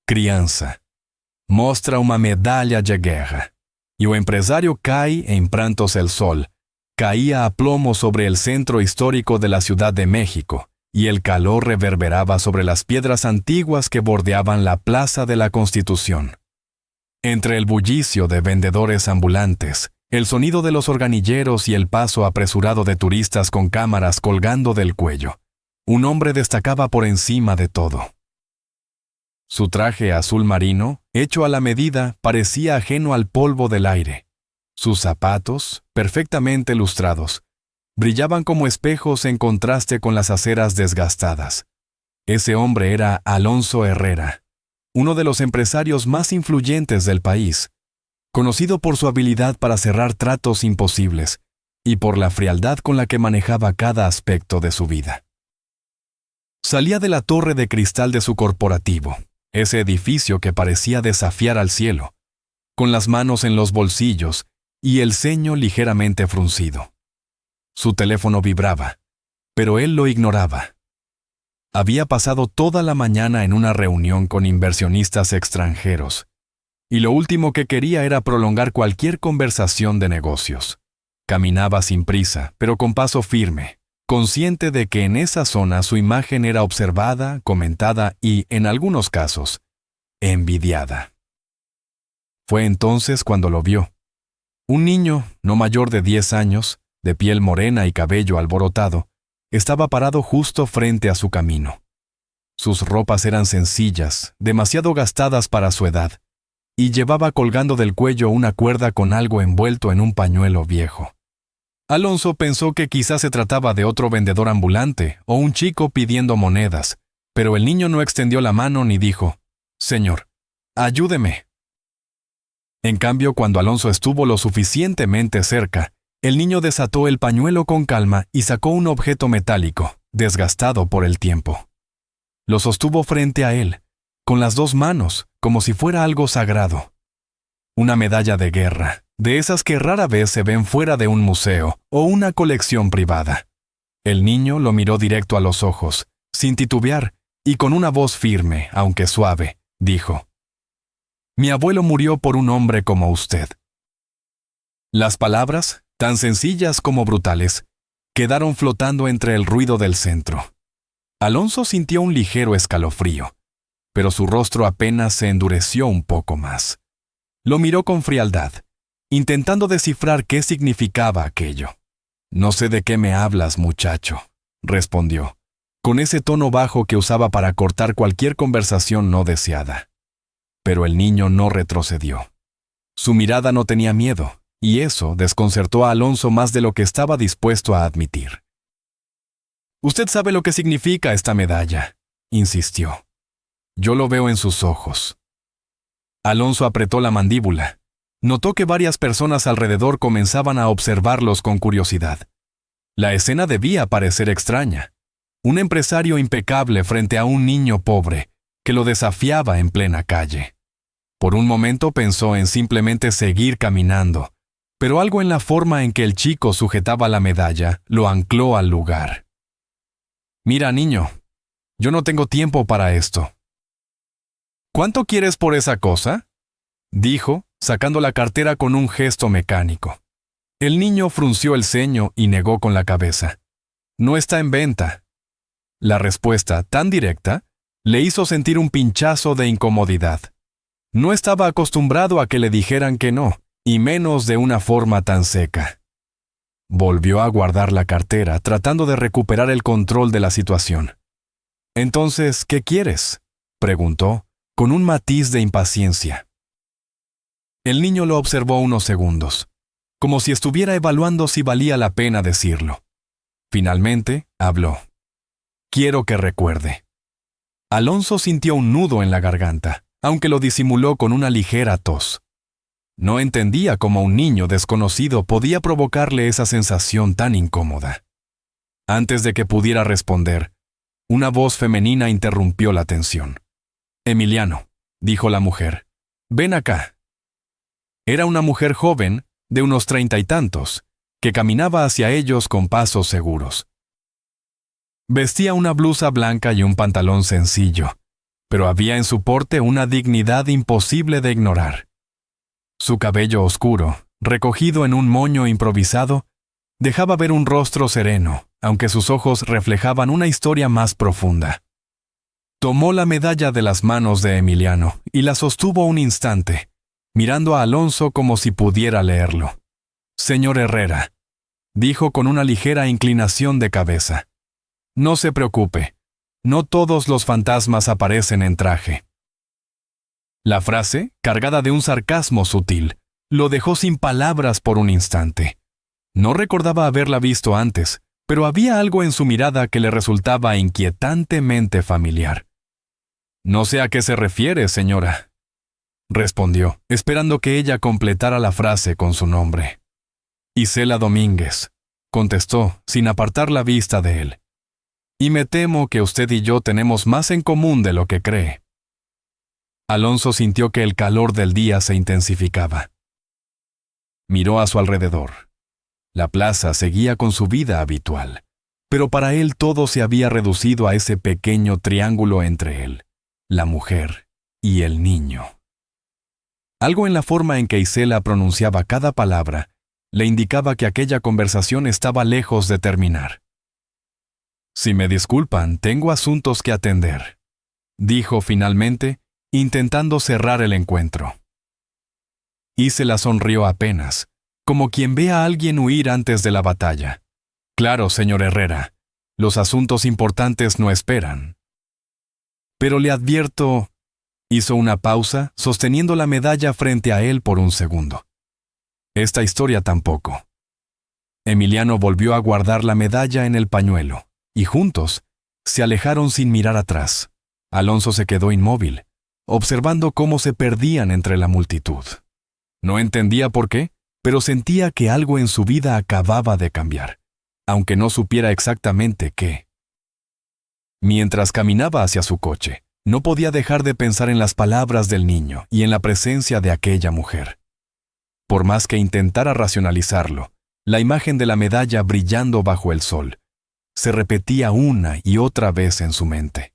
Criança, mostra uma medalha de guerra, e o empresario cae en prantos el sol. Caía a plomo sobre el centro histórico de la Ciudad de México, y el calor reverberaba sobre las piedras antiguas que bordeaban la Plaza de la Constitución. Entre el bullicio de vendedores ambulantes, el sonido de los organilleros y el paso apresurado de turistas con cámaras colgando del cuello, un hombre destacaba por encima de todo. Su traje azul marino, hecho a la medida, parecía ajeno al polvo del aire. Sus zapatos, perfectamente lustrados, brillaban como espejos en contraste con las aceras desgastadas. Ese hombre era Alonso Herrera, uno de los empresarios más influyentes del país, conocido por su habilidad para cerrar tratos imposibles y por la frialdad con la que manejaba cada aspecto de su vida. Salía de la torre de cristal de su corporativo, ese edificio que parecía desafiar al cielo, con las manos en los bolsillos y el ceño ligeramente fruncido. Su teléfono vibraba, pero él lo ignoraba. Había pasado toda la mañana en una reunión con inversionistas extranjeros, y lo último que quería era prolongar cualquier conversación de negocios. Caminaba sin prisa, pero con paso firme, consciente de que en esa zona su imagen era observada, comentada y, en algunos casos, envidiada. Fue entonces cuando lo vio. Un niño, no mayor de 10 años, de piel morena y cabello alborotado, estaba parado justo frente a su camino. Sus ropas eran sencillas, demasiado gastadas para su edad, y llevaba colgando del cuello una cuerda con algo envuelto en un pañuelo viejo. Alonso pensó que quizás se trataba de otro vendedor ambulante o un chico pidiendo monedas, pero el niño no extendió la mano ni dijo: «Señor, ayúdeme». En cambio, cuando Alonso estuvo lo suficientemente cerca, el niño desató el pañuelo con calma y sacó un objeto metálico, desgastado por el tiempo. Lo sostuvo frente a él, con las dos manos, como si fuera algo sagrado. Una medalla de guerra, de esas que rara vez se ven fuera de un museo o una colección privada. El niño lo miró directo a los ojos, sin titubear, y con una voz firme, aunque suave, dijo: «Mi abuelo murió por un hombre como usted». Las palabras, tan sencillas como brutales, quedaron flotando entre el ruido del centro. Alonso sintió un ligero escalofrío, pero su rostro apenas se endureció un poco más. Lo miró con frialdad, intentando descifrar qué significaba aquello. «No sé de qué me hablas, muchacho», respondió, con ese tono bajo que usaba para cortar cualquier conversación no deseada. Pero el niño no retrocedió. Su mirada no tenía miedo, y eso desconcertó a Alonso más de lo que estaba dispuesto a admitir. «Usted sabe lo que significa esta medalla», insistió. «Yo lo veo en sus ojos». Alonso apretó la mandíbula. Notó que varias personas alrededor comenzaban a observarlos con curiosidad. La escena debía parecer extraña. Un empresario impecable frente a un niño pobre que lo desafiaba en plena calle. Por un momento pensó en simplemente seguir caminando, pero algo en la forma en que el chico sujetaba la medalla lo ancló al lugar. «Mira, niño, yo no tengo tiempo para esto». «¿Cuánto quieres por esa cosa?», dijo, sacando la cartera con un gesto mecánico. El niño frunció el ceño y negó con la cabeza. «No está en venta». La respuesta, tan directa, le hizo sentir un pinchazo de incomodidad. No estaba acostumbrado a que le dijeran que no, y menos de una forma tan seca. Volvió a guardar la cartera, tratando de recuperar el control de la situación. «Entonces, ¿qué quieres?», preguntó, con un matiz de impaciencia. El niño lo observó unos segundos, como si estuviera evaluando si valía la pena decirlo. Finalmente, habló. «Quiero que recuerde». Alonso sintió un nudo en la garganta, aunque lo disimuló con una ligera tos. No entendía cómo un niño desconocido podía provocarle esa sensación tan incómoda. Antes de que pudiera responder, una voz femenina interrumpió la tensión. «Emiliano», dijo la mujer, «ven acá». Era una mujer joven, de unos 30 y tantos, que caminaba hacia ellos con pasos seguros. Vestía una blusa blanca y un pantalón sencillo, pero había en su porte una dignidad imposible de ignorar. Su cabello oscuro, recogido en un moño improvisado, dejaba ver un rostro sereno, aunque sus ojos reflejaban una historia más profunda. Tomó la medalla de las manos de Emiliano y la sostuvo un instante, mirando a Alonso como si pudiera leerlo. «Señor Herrera», dijo con una ligera inclinación de cabeza, «no se preocupe, no todos los fantasmas aparecen en traje». La frase, cargada de un sarcasmo sutil, lo dejó sin palabras por un instante. No recordaba haberla visto antes, pero había algo en su mirada que le resultaba inquietantemente familiar. «No sé a qué se refiere, señora», respondió, esperando que ella completara la frase con su nombre. «Isela Domínguez», contestó, sin apartar la vista de él. «Y me temo que usted y yo tenemos más en común de lo que cree». Alonso sintió que el calor del día se intensificaba. Miró a su alrededor. La plaza seguía con su vida habitual, pero para él todo se había reducido a ese pequeño triángulo entre él, la mujer y el niño. Algo en la forma en que Isela pronunciaba cada palabra le indicaba que aquella conversación estaba lejos de terminar. «Si me disculpan, tengo asuntos que atender», dijo finalmente, intentando cerrar el encuentro. Isela sonrió apenas, como quien ve a alguien huir antes de la batalla. «Claro, señor Herrera, los asuntos importantes no esperan. Pero le advierto», hizo una pausa, sosteniendo la medalla frente a él por un segundo. «Esta historia tampoco». Emiliano volvió a guardar la medalla en el pañuelo, y juntos se alejaron sin mirar atrás. Alonso se quedó inmóvil, observando cómo se perdían entre la multitud. No entendía por qué, pero sentía que algo en su vida acababa de cambiar, aunque no supiera exactamente qué. Mientras caminaba hacia su coche, no podía dejar de pensar en las palabras del niño y en la presencia de aquella mujer. Por más que intentara racionalizarlo, la imagen de la medalla brillando bajo el sol se repetía una y otra vez en su mente,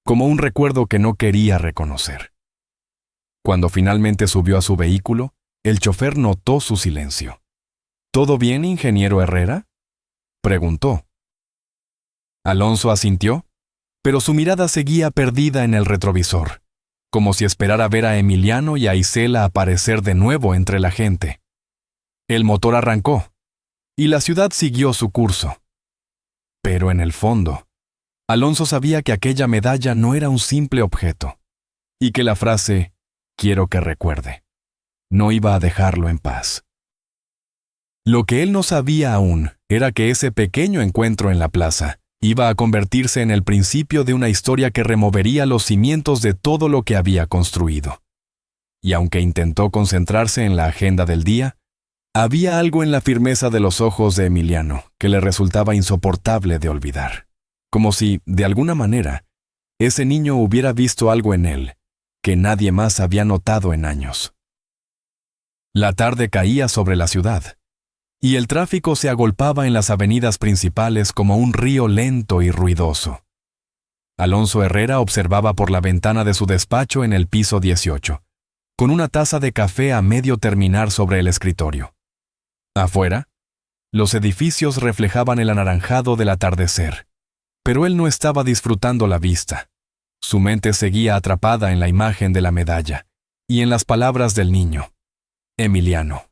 como un recuerdo que no quería reconocer. Cuando finalmente subió a su vehículo, el chofer notó su silencio. «¿Todo bien, ingeniero Herrera?», preguntó. Alonso asintió, pero su mirada seguía perdida en el retrovisor, como si esperara ver a Emiliano y a Isela aparecer de nuevo entre la gente. El motor arrancó, y la ciudad siguió su curso. Pero en el fondo, Alonso sabía que aquella medalla no era un simple objeto, y que la frase «quiero que recuerde» no iba a dejarlo en paz. Lo que él no sabía aún era que ese pequeño encuentro en la plaza iba a convertirse en el principio de una historia que removería los cimientos de todo lo que había construido. Y aunque intentó concentrarse en la agenda del día, había algo en la firmeza de los ojos de Emiliano que le resultaba insoportable de olvidar, como si, de alguna manera, ese niño hubiera visto algo en él que nadie más había notado en años. La tarde caía sobre la ciudad, y el tráfico se agolpaba en las avenidas principales como un río lento y ruidoso. Alonso Herrera observaba por la ventana de su despacho en el piso 18, con una taza de café a medio terminar sobre el escritorio. Afuera, los edificios reflejaban el anaranjado del atardecer, pero él no estaba disfrutando la vista. Su mente seguía atrapada en la imagen de la medalla y en las palabras del niño, Emiliano.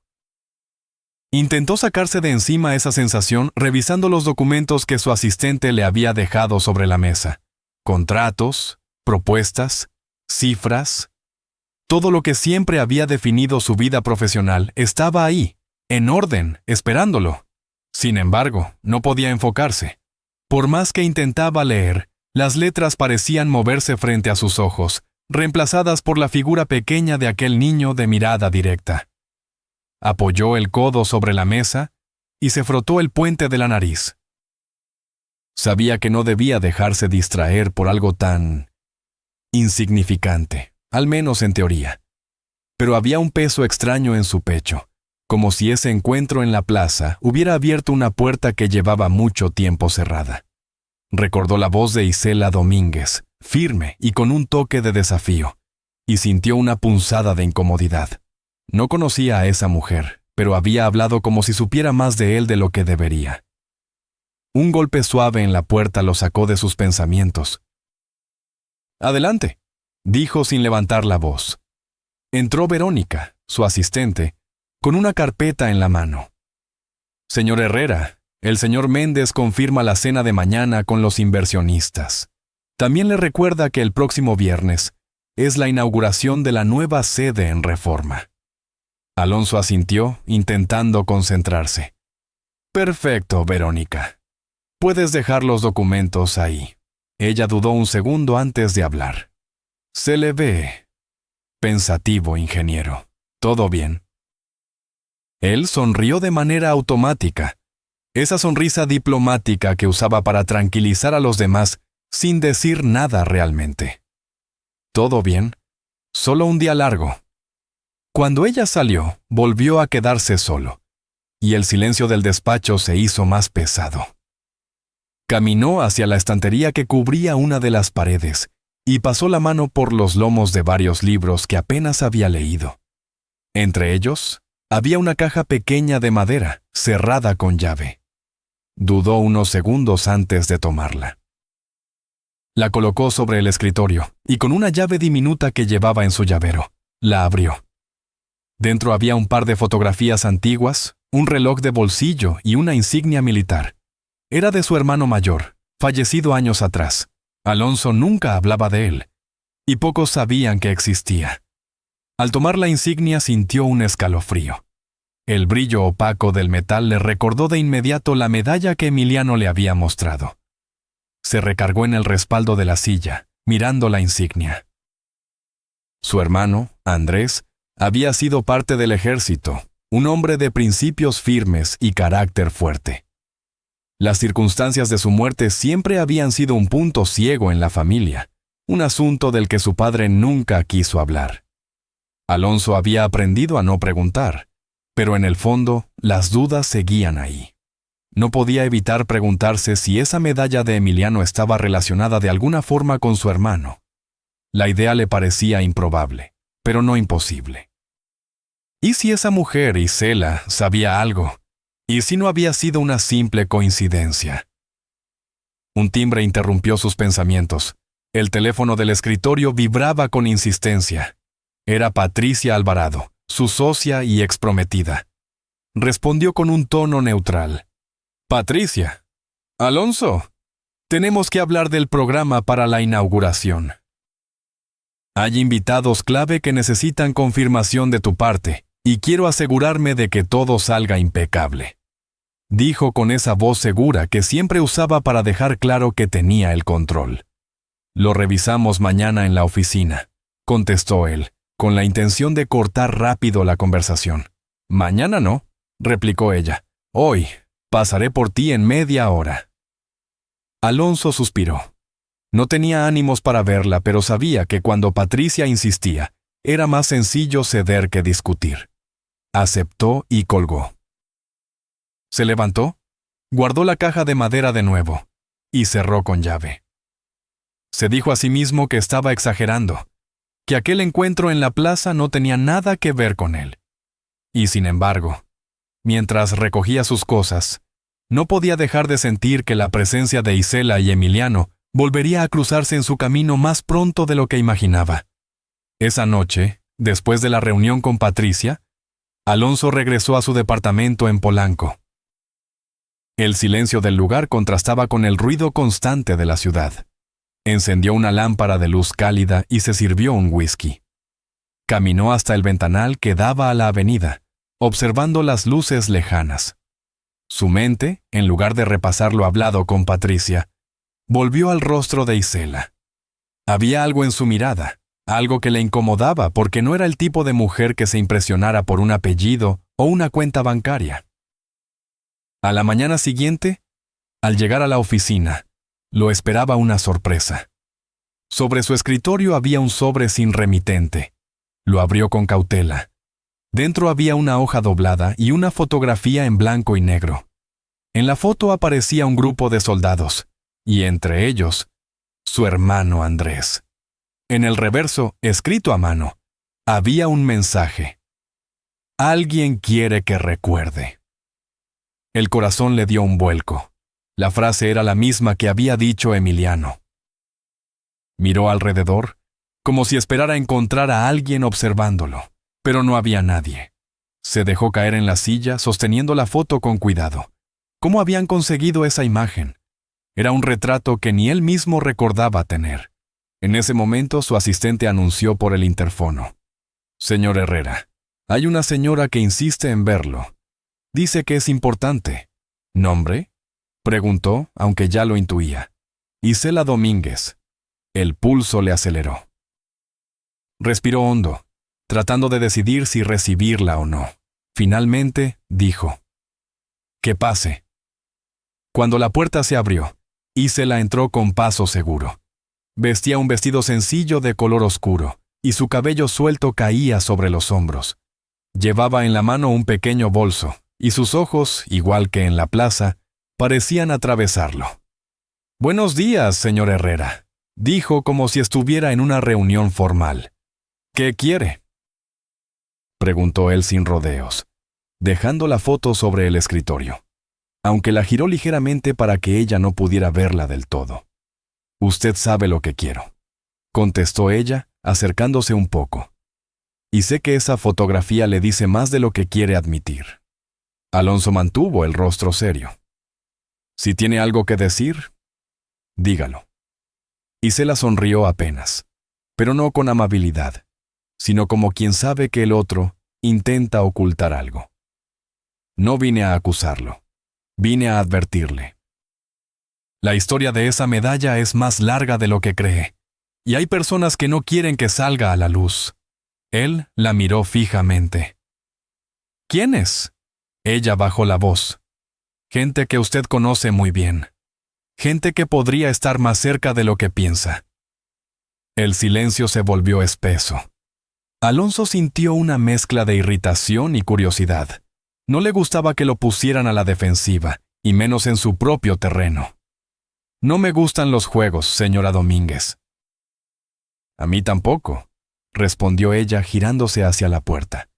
Intentó sacarse de encima esa sensación revisando los documentos que su asistente le había dejado sobre la mesa. Contratos, propuestas, cifras. Todo lo que siempre había definido su vida profesional estaba ahí, en orden, esperándolo. Sin embargo, no podía enfocarse. Por más que intentaba leer, las letras parecían moverse frente a sus ojos, reemplazadas por la figura pequeña de aquel niño de mirada directa. Apoyó el codo sobre la mesa y se frotó el puente de la nariz. Sabía que no debía dejarse distraer por algo tan insignificante, al menos en teoría. Pero había un peso extraño en su pecho, como si ese encuentro en la plaza hubiera abierto una puerta que llevaba mucho tiempo cerrada. Recordó la voz de Isela Domínguez, firme y con un toque de desafío, y sintió una punzada de incomodidad. No conocía a esa mujer, pero había hablado como si supiera más de él de lo que debería. Un golpe suave en la puerta lo sacó de sus pensamientos. «Adelante», dijo sin levantar la voz. Entró Verónica, su asistente, con una carpeta en la mano. «Señor Herrera, el señor Méndez confirma la cena de mañana con los inversionistas. También le recuerda que el próximo viernes es la inauguración de la nueva sede en Reforma». Alonso asintió, intentando concentrarse. «Perfecto, Verónica. Puedes dejar los documentos ahí». Ella dudó un segundo antes de hablar. «Se le ve pensativo, ingeniero. ¿Todo bien?» Él sonrió de manera automática, esa sonrisa diplomática que usaba para tranquilizar a los demás sin decir nada realmente. «¿Todo bien? Solo un día largo». Cuando ella salió, volvió a quedarse solo, y el silencio del despacho se hizo más pesado. Caminó hacia la estantería que cubría una de las paredes y pasó la mano por los lomos de varios libros que apenas había leído. Entre ellos, había una caja pequeña de madera, cerrada con llave. Dudó unos segundos antes de tomarla. La colocó sobre el escritorio y con una llave diminuta que llevaba en su llavero, la abrió. Dentro había un par de fotografías antiguas, un reloj de bolsillo y una insignia militar. Era de su hermano mayor, fallecido años atrás. Alonso nunca hablaba de él, y pocos sabían que existía. Al tomar la insignia sintió un escalofrío. El brillo opaco del metal le recordó de inmediato la medalla que Emiliano le había mostrado. Se recargó en el respaldo de la silla, mirando la insignia. Su hermano, Andrés, había sido parte del ejército, un hombre de principios firmes y carácter fuerte. Las circunstancias de su muerte siempre habían sido un punto ciego en la familia, un asunto del que su padre nunca quiso hablar. Alonso había aprendido a no preguntar, pero en el fondo las dudas seguían ahí. No podía evitar preguntarse si esa medalla de Emiliano estaba relacionada de alguna forma con su hermano. La idea le parecía improbable, pero no imposible. ¿Y si esa mujer, Isela, sabía algo? ¿Y si no había sido una simple coincidencia? Un timbre interrumpió sus pensamientos. El teléfono del escritorio vibraba con insistencia. Era Patricia Alvarado, su socia y exprometida. Respondió con un tono neutral. «Patricia. Alonso. Tenemos que hablar del programa para la inauguración. Hay invitados clave que necesitan confirmación de tu parte, y quiero asegurarme de que todo salga impecable», dijo con esa voz segura que siempre usaba para dejar claro que tenía el control. «Lo revisamos mañana en la oficina», contestó él, con la intención de cortar rápido la conversación. «Mañana no», replicó ella. «Hoy. Pasaré por ti en media hora». Alonso suspiró. No tenía ánimos para verla, pero sabía que cuando Patricia insistía, era más sencillo ceder que discutir. Aceptó y colgó. Se levantó, guardó la caja de madera de nuevo y cerró con llave. Se dijo a sí mismo que estaba exagerando, que aquel encuentro en la plaza no tenía nada que ver con él. Y sin embargo, mientras recogía sus cosas, no podía dejar de sentir que la presencia de Isela y Emiliano volvería a cruzarse en su camino más pronto de lo que imaginaba. Esa noche, después de la reunión con Patricia, Alonso regresó a su departamento en Polanco. El silencio del lugar contrastaba con el ruido constante de la ciudad. Encendió una lámpara de luz cálida y se sirvió un whisky. Caminó hasta el ventanal que daba a la avenida, observando las luces lejanas. Su mente, en lugar de repasar lo hablado con Patricia, volvió al rostro de Isela. Había algo en su mirada, algo que le incomodaba porque no era el tipo de mujer que se impresionara por un apellido o una cuenta bancaria. A la mañana siguiente, al llegar a la oficina, lo esperaba una sorpresa. Sobre su escritorio había un sobre sin remitente. Lo abrió con cautela. Dentro había una hoja doblada y una fotografía en blanco y negro. En la foto aparecía un grupo de soldados, y entre ellos, Su hermano Andrés. En el reverso, escrito a mano, había un mensaje. Alguien quiere que recuerde. El corazón le dio un vuelco. La frase era la misma que había dicho Emiliano. Miró alrededor, como si esperara encontrar a alguien observándolo, pero no había nadie. Se dejó caer en la silla, sosteniendo la foto con cuidado. ¿Cómo habían conseguido esa imagen? Era un retrato que ni él mismo recordaba tener. En ese momento su asistente anunció por el interfono. «Señor Herrera, hay una señora que insiste en verlo. Dice que es importante». «¿Nombre?», preguntó, aunque ya lo intuía. «Isela Domínguez». El pulso le aceleró. Respiró hondo, tratando de decidir si recibirla o no. Finalmente, dijo: «Que pase». Cuando la puerta se abrió, Isela entró con paso seguro. Vestía un vestido sencillo de color oscuro, y su cabello suelto caía sobre los hombros. Llevaba en la mano un pequeño bolso, y sus ojos, igual que en la plaza, parecían atravesarlo. «Buenos días, señor Herrera», dijo como si estuviera en una reunión formal. «¿Qué quiere?», preguntó él sin rodeos, dejando la foto sobre el escritorio, aunque la giró ligeramente para que ella no pudiera verla del todo. «Usted sabe lo que quiero», contestó ella, acercándose un poco. «Y sé que esa fotografía le dice más de lo que quiere admitir». Alonso mantuvo el rostro serio. «Si tiene algo que decir, dígalo». Isela sonrió apenas, pero no con amabilidad, sino como quien sabe que el otro intenta ocultar algo. «No vine a acusarlo, vine a advertirle. La historia de esa medalla es más larga de lo que cree, y hay personas que no quieren que salga a la luz». Él la miró fijamente. «¿Quiénes?». Ella bajó la voz. «Gente que usted conoce muy bien. Gente que podría estar más cerca de lo que piensa». El silencio se volvió espeso. Alonso sintió una mezcla de irritación y curiosidad. No le gustaba que lo pusieran a la defensiva, y menos en su propio terreno. «No me gustan los juegos, señora Domínguez». «A mí tampoco», respondió ella girándose hacia la puerta.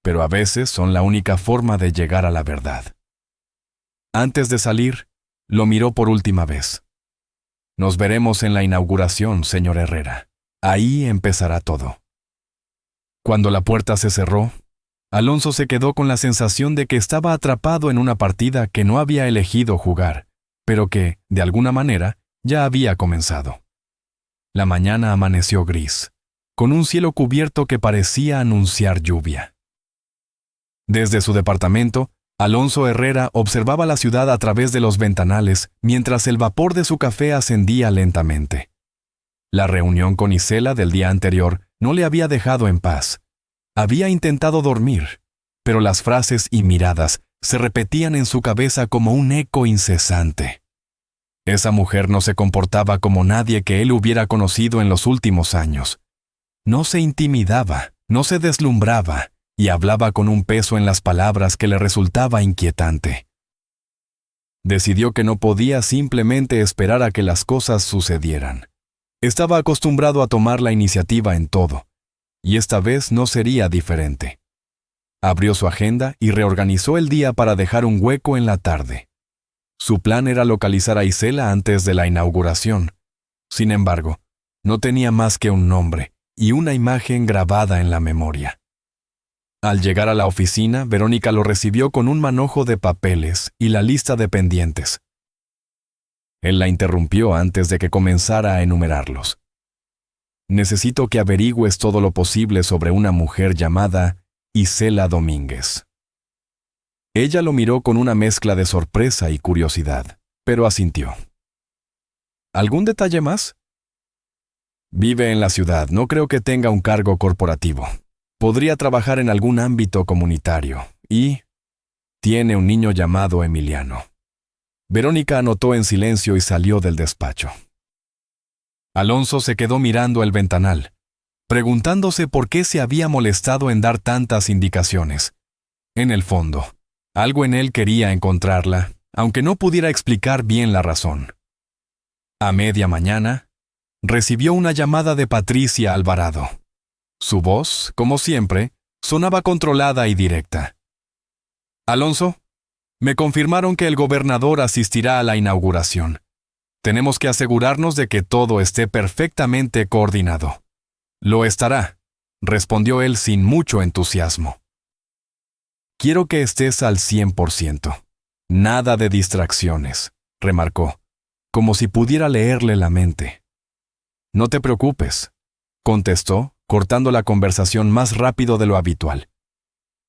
«Pero a veces son la única forma de llegar a la verdad». Antes de salir, lo miró por última vez. «Nos veremos en la inauguración, señor Herrera. Ahí empezará todo». Cuando la puerta se cerró, Alonso se quedó con la sensación de que estaba atrapado en una partida que no había elegido jugar, pero que, de alguna manera, ya había comenzado. La mañana amaneció gris, con un cielo cubierto que parecía anunciar lluvia. Desde su departamento, Alonso Herrera observaba la ciudad a través de los ventanales mientras el vapor de su café ascendía lentamente. La reunión con Isela del día anterior no le había dejado en paz. Había intentado dormir, pero las frases y miradas se repetían en su cabeza como un eco incesante. Esa mujer no se comportaba como nadie que él hubiera conocido en los últimos años. No se intimidaba, no se deslumbraba, y hablaba con un peso en las palabras que le resultaba inquietante. Decidió que no podía simplemente esperar a que las cosas sucedieran. Estaba acostumbrado a tomar la iniciativa en todo, y esta vez no sería diferente. Abrió su agenda y reorganizó el día para dejar un hueco en la tarde. Su plan era localizar a Isela antes de la inauguración. Sin embargo, no tenía más que un nombre y una imagen grabada en la memoria. Al llegar a la oficina, Verónica lo recibió con un manojo de papeles y la lista de pendientes. Él la interrumpió antes de que comenzara a enumerarlos. «Necesito que averigües todo lo posible sobre una mujer llamada Isela Domínguez». Ella lo miró con una mezcla de sorpresa y curiosidad, pero asintió. «¿Algún detalle más?». «Vive en la ciudad, no creo que tenga un cargo corporativo. Podría trabajar en algún ámbito comunitario y tiene un niño llamado Emiliano». Verónica anotó en silencio y salió del despacho. Alonso se quedó mirando el ventanal, preguntándose por qué se había molestado en dar tantas indicaciones. En el fondo, algo en él quería encontrarla, aunque no pudiera explicar bien la razón. A media mañana, recibió una llamada de Patricia Alvarado. Su voz, como siempre, sonaba controlada y directa. «Alonso, me confirmaron que el gobernador asistirá a la inauguración. Tenemos que asegurarnos de que todo esté perfectamente coordinado». «Lo estará», respondió él sin mucho entusiasmo. «Quiero que estés al 100%. Nada de distracciones», remarcó, como si pudiera leerle la mente. «No te preocupes», contestó, cortando la conversación más rápido de lo habitual.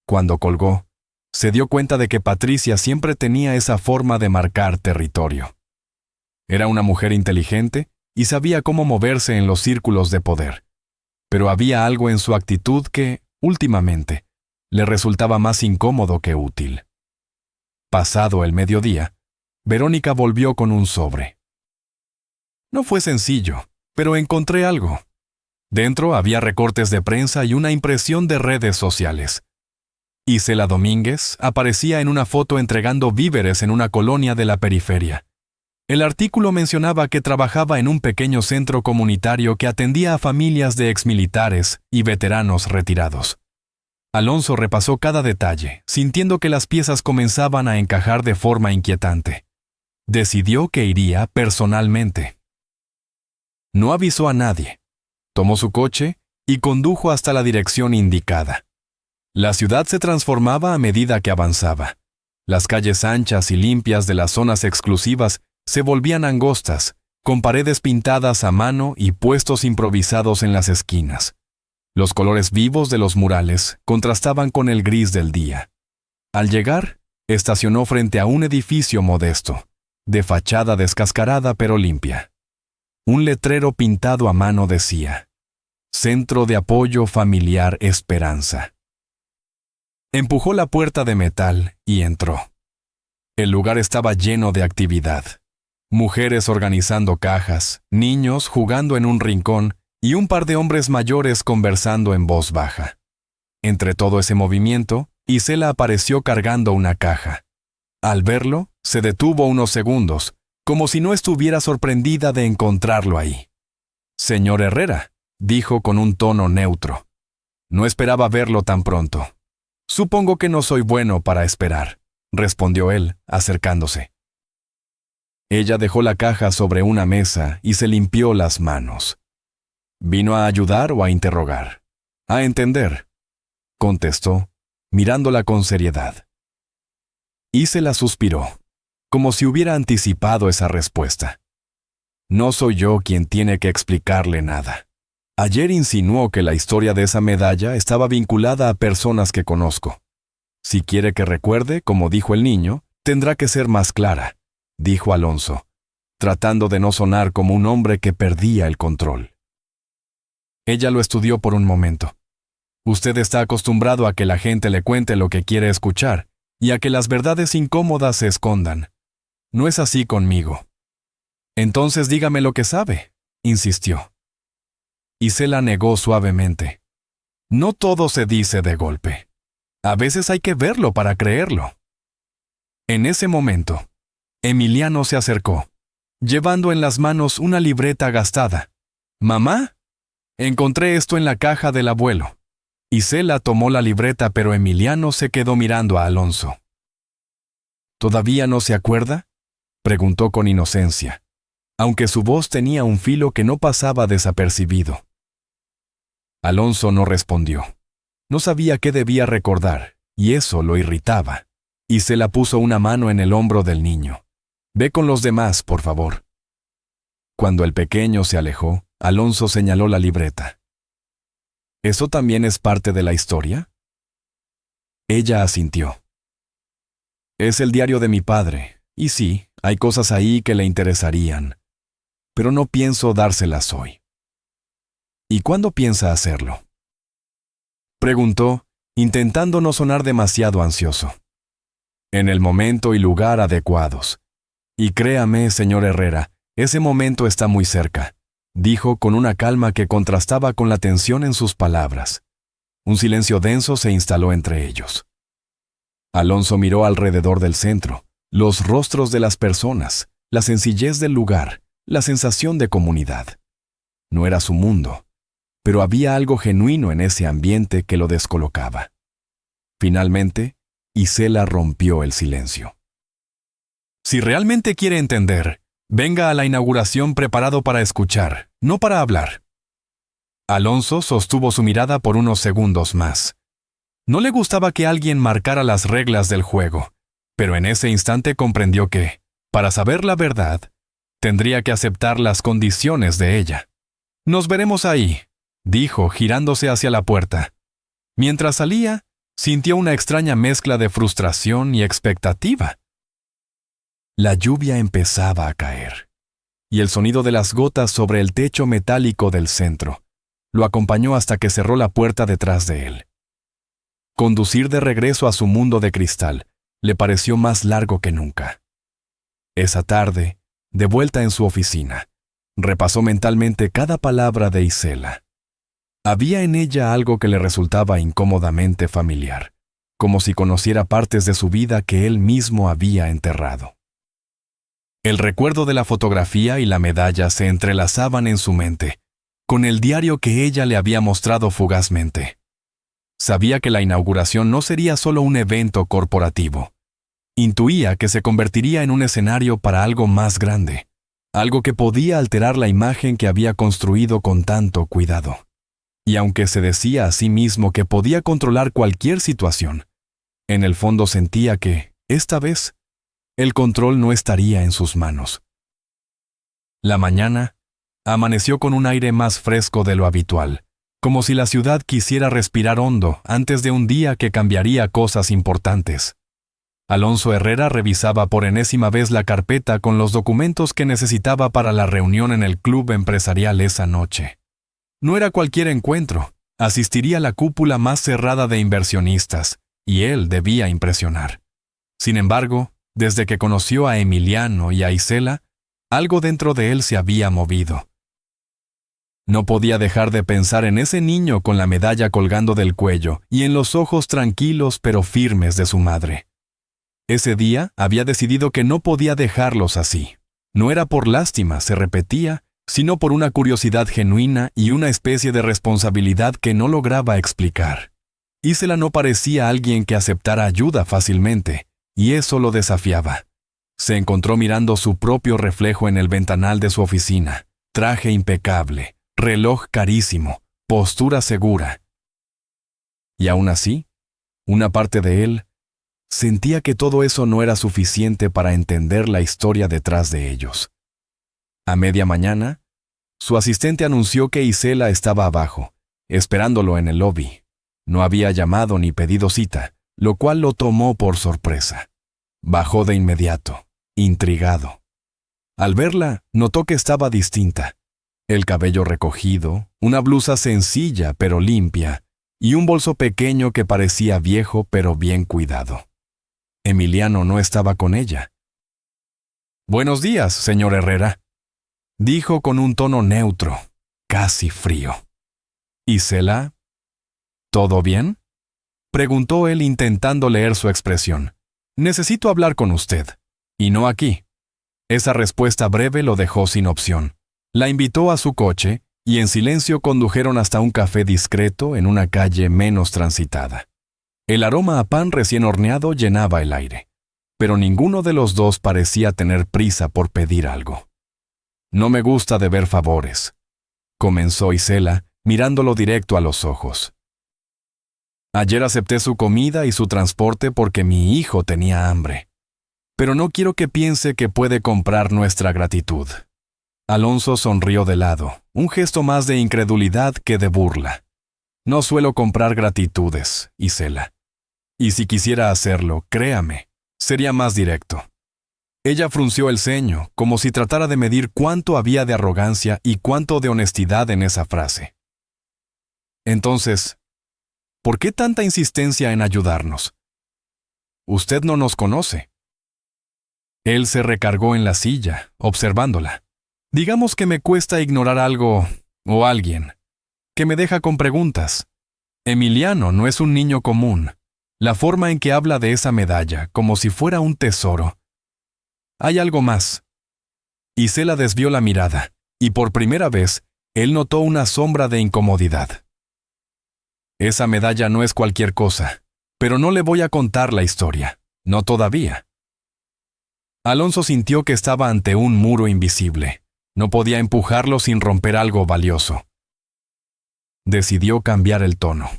Cuando colgó, se dio cuenta de que Patricia siempre tenía esa forma de marcar territorio. Era una mujer inteligente y sabía cómo moverse en los círculos de poder, pero había algo en su actitud que, últimamente, le resultaba más incómodo que útil. Pasado el mediodía, Verónica volvió con un sobre. No fue sencillo, pero encontré algo. Dentro había recortes de prensa y una impresión de redes sociales. Isela Domínguez aparecía en una foto entregando víveres en una colonia de la periferia. El artículo mencionaba que trabajaba en un pequeño centro comunitario que atendía a familias de exmilitares y veteranos retirados. Alonso repasó cada detalle, sintiendo que las piezas comenzaban a encajar de forma inquietante. Decidió que iría personalmente. No avisó a nadie. Tomó su coche y condujo hasta la dirección indicada. La ciudad se transformaba a medida que avanzaba. Las calles anchas y limpias de las zonas exclusivas se volvían angostas, con paredes pintadas a mano y puestos improvisados en las esquinas. Los colores vivos de los murales contrastaban con el gris del día. Al llegar, estacionó frente a un edificio modesto, de fachada descascarada pero limpia. Un letrero pintado a mano decía: Centro de Apoyo Familiar Esperanza. Empujó la puerta de metal y entró. El lugar estaba lleno de actividad. Mujeres organizando cajas, niños jugando en un rincón y un par de hombres mayores conversando en voz baja. Entre todo ese movimiento, Isela apareció cargando una caja. Al verlo, se detuvo unos segundos, como si no estuviera sorprendida de encontrarlo ahí. «Señor Herrera», dijo con un tono neutro. «No esperaba verlo tan pronto». «Supongo que no soy bueno para esperar», respondió él, acercándose. Ella dejó la caja sobre una mesa y se limpió las manos. «¿Vino a ayudar o a interrogar?» «A entender», contestó, mirándola con seriedad. Isela suspiró, como si hubiera anticipado esa respuesta. «No soy yo quien tiene que explicarle nada. Ayer insinuó que la historia de esa medalla estaba vinculada a personas que conozco. Si quiere que recuerde, como dijo el niño, tendrá que ser más clara», dijo Alonso, tratando de no sonar como un hombre que perdía el control. Ella lo estudió por un momento. «Usted está acostumbrado a que la gente le cuente lo que quiere escuchar y a que las verdades incómodas se escondan. No es así conmigo». «Entonces dígame lo que sabe», insistió. Isela negó suavemente. «No todo se dice de golpe. A veces hay que verlo para creerlo». En ese momento, Emiliano se acercó, llevando en las manos una libreta gastada. «¿Mamá? Encontré esto en la caja del abuelo». Isela tomó la libreta, pero Emiliano se quedó mirando a Alonso. «¿Todavía no se acuerda?», preguntó con inocencia, aunque su voz tenía un filo que no pasaba desapercibido. Alonso no respondió. No sabía qué debía recordar, y eso lo irritaba. Isela puso una mano en el hombro del niño. «Ve con los demás, por favor». Cuando el pequeño se alejó, Alonso señaló la libreta. «¿Eso también es parte de la historia?». Ella asintió. «Es el diario de mi padre, y sí, hay cosas ahí que le interesarían, pero no pienso dárselas hoy». «¿Y cuándo piensa hacerlo?», preguntó, intentando no sonar demasiado ansioso. «En el momento y lugar adecuados. Y créame, señor Herrera, ese momento está muy cerca», dijo con una calma que contrastaba con la tensión en sus palabras. Un silencio denso se instaló entre ellos. Alonso miró alrededor del centro, los rostros de las personas, la sencillez del lugar, la sensación de comunidad. No era su mundo, pero había algo genuino en ese ambiente que lo descolocaba. Finalmente, Isela rompió el silencio. Si realmente quiere entender, venga a la inauguración preparado para escuchar, no para hablar. Alonso sostuvo su mirada por unos segundos más. No le gustaba que alguien marcara las reglas del juego, pero en ese instante comprendió que, para saber la verdad, tendría que aceptar las condiciones de ella. «Nos veremos ahí», dijo, girándose hacia la puerta. Mientras salía, sintió una extraña mezcla de frustración y expectativa. La lluvia empezaba a caer, y el sonido de las gotas sobre el techo metálico del centro lo acompañó hasta que cerró la puerta detrás de él. Conducir de regreso a su mundo de cristal le pareció más largo que nunca. Esa tarde, de vuelta en su oficina, repasó mentalmente cada palabra de Isela. Había en ella algo que le resultaba incómodamente familiar, como si conociera partes de su vida que él mismo había enterrado. El recuerdo de la fotografía y la medalla se entrelazaban en su mente, con el diario que ella le había mostrado fugazmente. Sabía que la inauguración no sería solo un evento corporativo. Intuía que se convertiría en un escenario para algo más grande, algo que podía alterar la imagen que había construido con tanto cuidado. Y aunque se decía a sí mismo que podía controlar cualquier situación, en el fondo sentía que, esta vez, el control no estaría en sus manos. La mañana amaneció con un aire más fresco de lo habitual, como si la ciudad quisiera respirar hondo antes de un día que cambiaría cosas importantes. Alonso Herrera revisaba por enésima vez la carpeta con los documentos que necesitaba para la reunión en el club empresarial esa noche. No era cualquier encuentro, asistiría a la cúpula más cerrada de inversionistas, y él debía impresionar. Sin embargo, desde que conoció a Emiliano y a Isela, algo dentro de él se había movido. No podía dejar de pensar en ese niño con la medalla colgando del cuello y en los ojos tranquilos pero firmes de su madre. Ese día había decidido que no podía dejarlos así. No era por lástima, se repetía, sino por una curiosidad genuina y una especie de responsabilidad que no lograba explicar. Isela no parecía alguien que aceptara ayuda fácilmente, y eso lo desafiaba. Se encontró mirando su propio reflejo en el ventanal de su oficina, traje impecable, reloj carísimo, postura segura. Y aún así, una parte de él sentía que todo eso no era suficiente para entender la historia detrás de ellos. A media mañana, su asistente anunció que Isela estaba abajo, esperándolo en el lobby. No había llamado ni pedido cita, lo cual lo tomó por sorpresa. Bajó de inmediato, intrigado. Al verla, notó que estaba distinta. El cabello recogido, una blusa sencilla pero limpia, y un bolso pequeño que parecía viejo pero bien cuidado. Emiliano no estaba con ella. «Buenos días, señor Herrera», dijo con un tono neutro, casi frío. «¿Isela? ¿Todo bien?», preguntó él intentando leer su expresión. «Necesito hablar con usted, y no aquí». Esa respuesta breve lo dejó sin opción. La invitó a su coche y en silencio condujeron hasta un café discreto en una calle menos transitada. El aroma a pan recién horneado llenaba el aire, pero ninguno de los dos parecía tener prisa por pedir algo. «No me gusta deber favores», comenzó Isela, mirándolo directo a los ojos. «Ayer acepté su comida y su transporte porque mi hijo tenía hambre. Pero no quiero que piense que puede comprar nuestra gratitud». Alonso sonrió de lado, un gesto más de incredulidad que de burla. «No suelo comprar gratitudes, Isela. Y si quisiera hacerlo, créame, sería más directo». Ella frunció el ceño, como si tratara de medir cuánto había de arrogancia y cuánto de honestidad en esa frase. «Entonces, ¿por qué tanta insistencia en ayudarnos? Usted no nos conoce». Él se recargó en la silla, observándola. «Digamos que me cuesta ignorar algo o alguien, que me deja con preguntas. Emiliano no es un niño común. La forma en que habla de esa medalla, como si fuera un tesoro. Hay algo más». Isela desvió la mirada, y por primera vez, Él notó una sombra de incomodidad. Esa medalla no es cualquier cosa, pero no le voy a contar la historia, no todavía. Alonso sintió que estaba ante un muro invisible. No podía empujarlo sin romper algo valioso. Decidió cambiar el tono.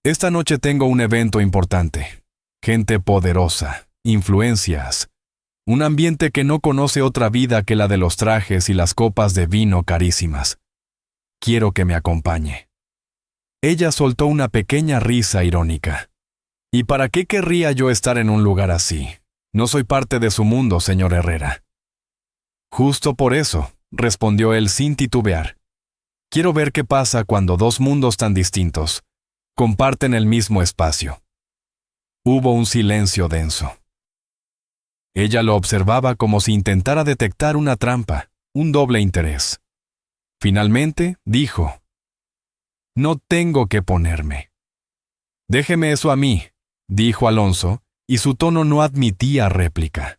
Esta noche tengo un evento importante. Gente poderosa, influencias, un ambiente que no conoce otra vida que la de los trajes y las copas de vino carísimas. Quiero que me acompañe. Ella soltó una pequeña risa irónica. ¿Y para qué querría yo estar en un lugar así? No soy parte de su mundo, señor Herrera. Justo por eso, respondió él sin titubear. Quiero ver qué pasa cuando dos mundos tan distintos comparten el mismo espacio. Hubo un silencio denso. Ella lo observaba como si intentara detectar una trampa, un doble interés. Finalmente, dijo: «No tengo que ponerme». «Déjeme eso a mí», dijo Alonso, y su tono no admitía réplica.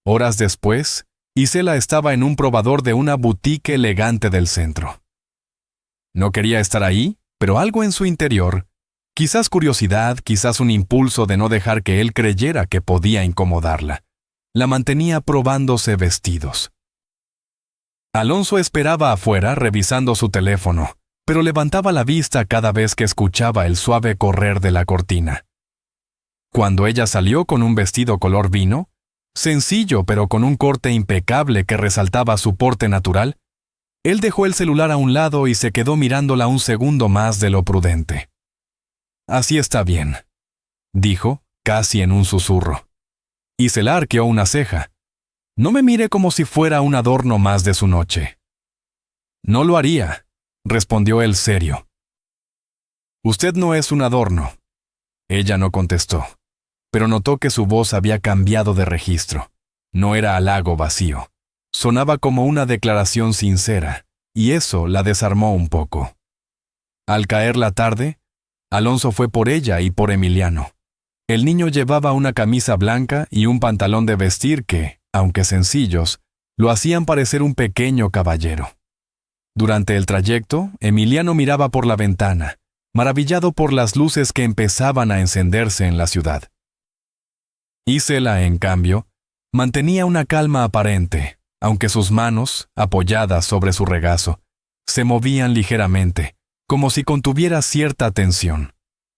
Horas después, Isela estaba en un probador de una boutique elegante del centro. No quería estar ahí, pero algo en su interior, quizás curiosidad, quizás un impulso de no dejar que él creyera que podía incomodarla, la mantenía probándose vestidos. Alonso esperaba afuera revisando su teléfono, pero levantaba la vista cada vez que escuchaba el suave correr de la cortina. Cuando ella salió con un vestido color vino, sencillo pero con un corte impecable que resaltaba su porte natural, él dejó el celular a un lado y se quedó mirándola un segundo más de lo prudente. «Así está bien», dijo, casi en un susurro. Isela arqueó una ceja. «No me mire como si fuera un adorno más de su noche». «No lo haría», respondió él serio. «Usted no es un adorno». Ella no contestó, pero notó que su voz había cambiado de registro. No era halago vacío. Sonaba como una declaración sincera, y eso la desarmó un poco. Al caer la tarde, Alonso fue por ella y por Emiliano. El niño llevaba una camisa blanca y un pantalón de vestir que, aunque sencillos, lo hacían parecer un pequeño caballero. Durante el trayecto, Emiliano miraba por la ventana, maravillado por las luces que empezaban a encenderse en la ciudad. Isela, en cambio, mantenía una calma aparente, aunque sus manos, apoyadas sobre su regazo, se movían ligeramente, como si contuviera cierta tensión.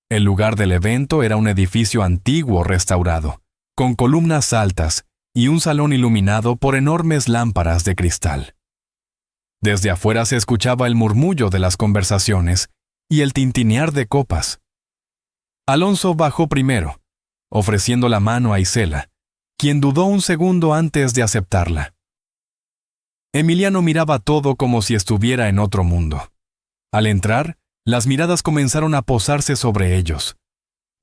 El lugar del evento era un edificio antiguo restaurado, con columnas altas y un salón iluminado por enormes lámparas de cristal. Desde afuera se escuchaba el murmullo de las conversaciones y el tintinear de copas. Alonso bajó primero, ofreciendo la mano a Isela, quien dudó un segundo antes de aceptarla. Emiliano miraba todo como si estuviera en otro mundo. Al entrar, las miradas comenzaron a posarse sobre ellos.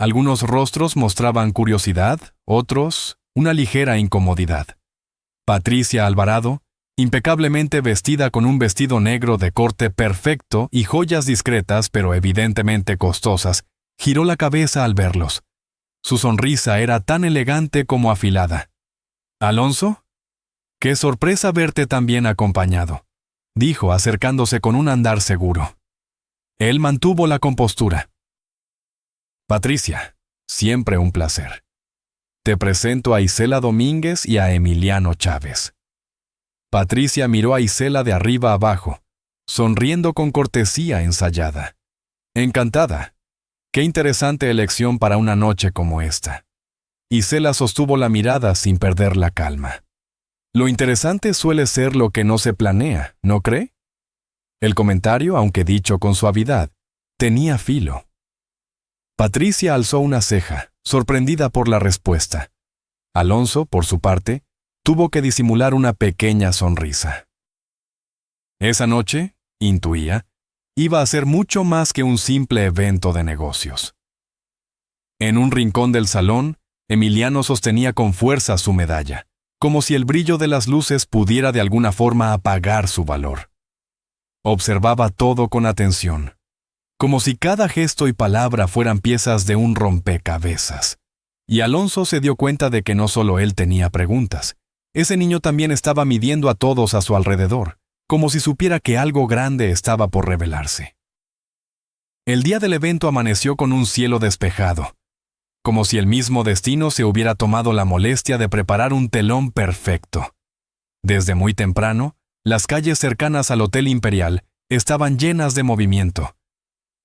Algunos rostros mostraban curiosidad, otros, una ligera incomodidad. Patricia Alvarado, impecablemente vestida con un vestido negro de corte perfecto y joyas discretas pero evidentemente costosas, giró la cabeza al verlos. Su sonrisa era tan elegante como afilada. «¿Alonso? ¡Qué sorpresa verte tan bien acompañado!», dijo acercándose con un andar seguro. Él mantuvo la compostura. «Patricia, siempre un placer. Te presento a Isela Domínguez y a Emiliano Chávez». Patricia miró a Isela de arriba abajo, sonriendo con cortesía ensayada. «Encantada. Qué interesante elección para una noche como esta». Isela sostuvo la mirada sin perder la calma. «Lo interesante suele ser lo que no se planea, ¿no cree?». El comentario, aunque dicho con suavidad, tenía filo. Patricia alzó una ceja, sorprendida por la respuesta. Alonso, por su parte, tuvo que disimular una pequeña sonrisa. Esa noche, intuía, iba a ser mucho más que un simple evento de negocios. En un rincón del salón, Emiliano sostenía con fuerza su medalla, como si el brillo de las luces pudiera de alguna forma apagar su valor. Observaba todo con atención, como si cada gesto y palabra fueran piezas de un rompecabezas. Y Alonso se dio cuenta de que no solo él tenía preguntas. Ese niño también estaba midiendo a todos a su alrededor, como si supiera que algo grande estaba por revelarse. El día del evento amaneció con un cielo despejado, como si el mismo destino se hubiera tomado la molestia de preparar un telón perfecto. Desde muy temprano, las calles cercanas al Hotel Imperial estaban llenas de movimiento.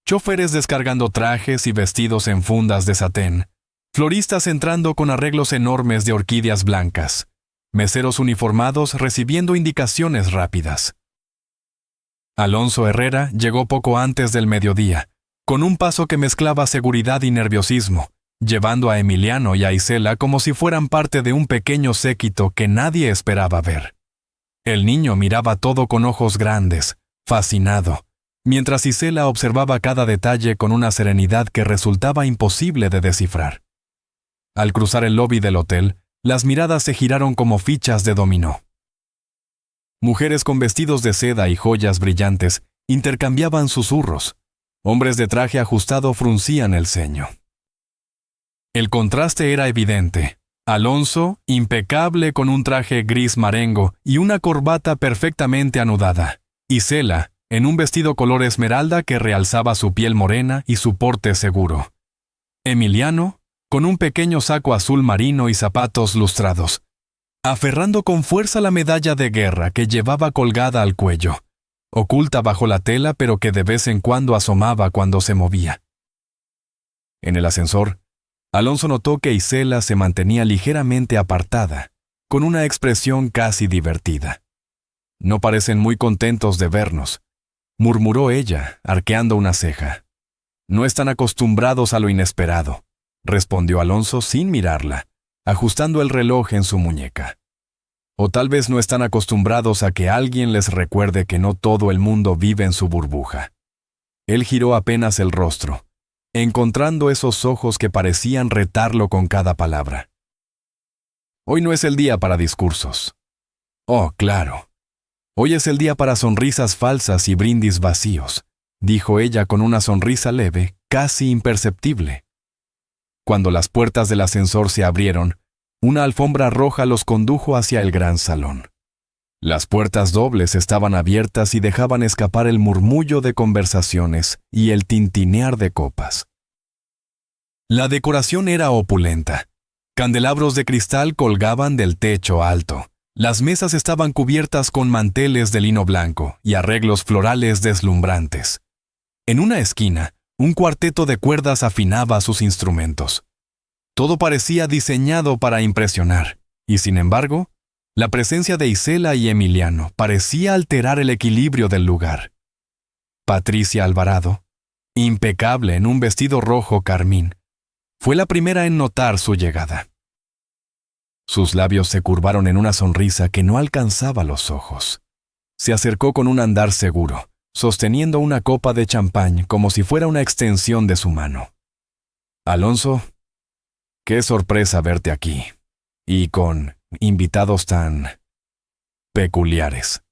Chóferes descargando trajes y vestidos en fundas de satén, floristas entrando con arreglos enormes de orquídeas blancas, meseros uniformados recibiendo indicaciones rápidas. Alonso Herrera llegó poco antes del mediodía, con un paso que mezclaba seguridad y nerviosismo, llevando a Emiliano y a Isela como si fueran parte de un pequeño séquito que nadie esperaba ver. El niño miraba todo con ojos grandes, fascinado, mientras Isela observaba cada detalle con una serenidad que resultaba imposible de descifrar. Al cruzar el lobby del hotel, las miradas se giraron como fichas de dominó. Mujeres con vestidos de seda y joyas brillantes intercambiaban susurros. Hombres de traje ajustado fruncían el ceño. El contraste era evidente. Alonso, impecable con un traje gris marengo y una corbata perfectamente anudada. Isela, en un vestido color esmeralda que realzaba su piel morena y su porte seguro. Emiliano, con un pequeño saco azul marino y zapatos lustrados, aferrando con fuerza la medalla de guerra que llevaba colgada al cuello, oculta bajo la tela pero que de vez en cuando asomaba cuando se movía. En el ascensor, Alonso notó que Isela se mantenía ligeramente apartada, con una expresión casi divertida. «No parecen muy contentos de vernos», murmuró ella, arqueando una ceja. «No están acostumbrados a lo inesperado», respondió Alonso sin mirarla, ajustando el reloj en su muñeca. «O tal vez no están acostumbrados a que alguien les recuerde que no todo el mundo vive en su burbuja». Él giró apenas el rostro, encontrando esos ojos que parecían retarlo con cada palabra. «Hoy no es el día para discursos». «Oh, claro. Hoy es el día para sonrisas falsas y brindis vacíos», dijo ella con una sonrisa leve, casi imperceptible. Cuando las puertas del ascensor se abrieron, una alfombra roja los condujo hacia el gran salón. Las puertas dobles estaban abiertas y dejaban escapar el murmullo de conversaciones y el tintinear de copas. La decoración era opulenta. Candelabros de cristal colgaban del techo alto. Las mesas estaban cubiertas con manteles de lino blanco y arreglos florales deslumbrantes. En una esquina, un cuarteto de cuerdas afinaba sus instrumentos. Todo parecía diseñado para impresionar, y sin embargo, la presencia de Isela y Emiliano parecía alterar el equilibrio del lugar. Patricia Alvarado, impecable en un vestido rojo carmín, fue la primera en notar su llegada. Sus labios se curvaron en una sonrisa que no alcanzaba los ojos. Se acercó con un andar seguro, sosteniendo una copa de champán como si fuera una extensión de su mano. «Alonso, qué sorpresa verte aquí, y con invitados tan peculiares».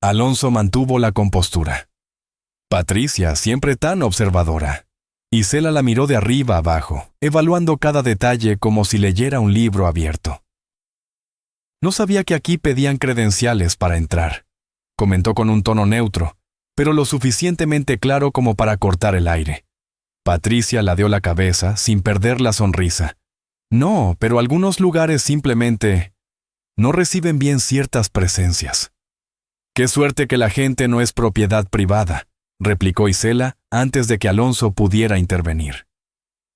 Alonso mantuvo la compostura. Patricia, siempre tan observadora. Isela la miró de arriba abajo, evaluando cada detalle como si leyera un libro abierto. «No sabía que aquí pedían credenciales para entrar», comentó con un tono neutro, pero lo suficientemente claro como para cortar el aire. Patricia ladeó la cabeza sin perder la sonrisa. «No, pero algunos lugares simplemente no reciben bien ciertas presencias». «Qué suerte que la gente no es propiedad privada», replicó Isela antes de que Alonso pudiera intervenir.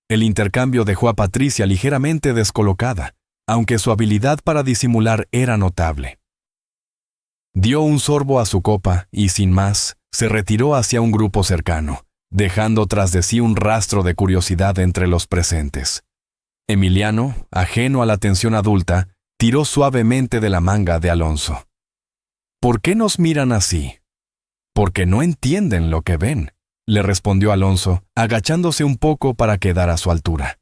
El intercambio dejó a Patricia ligeramente descolocada, aunque su habilidad para disimular era notable. Dio un sorbo a su copa y, sin más, se retiró hacia un grupo cercano, dejando tras de sí un rastro de curiosidad entre los presentes. Emiliano, ajeno a la atención adulta, tiró suavemente de la manga de Alonso. «¿Por qué nos miran así?» «Porque no entienden lo que ven», le respondió Alonso, agachándose un poco para quedar a su altura.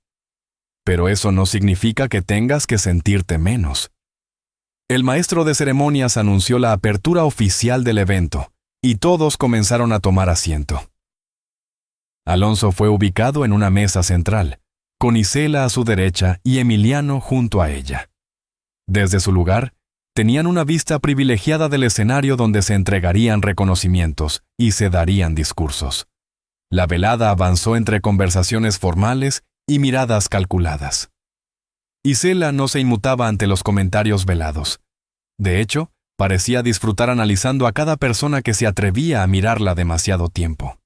«Pero eso no significa que tengas que sentirte menos». El maestro de ceremonias anunció la apertura oficial del evento, y todos comenzaron a tomar asiento. Alonso fue ubicado en una mesa central, con Isela a su derecha y Emiliano junto a ella. Desde su lugar, Tenían una vista privilegiada del escenario donde se entregarían reconocimientos y se darían discursos. La velada avanzó entre conversaciones formales y miradas calculadas. Isela no se inmutaba ante los comentarios velados. De hecho, parecía disfrutar analizando a cada persona que se atrevía a mirarla demasiado tiempo.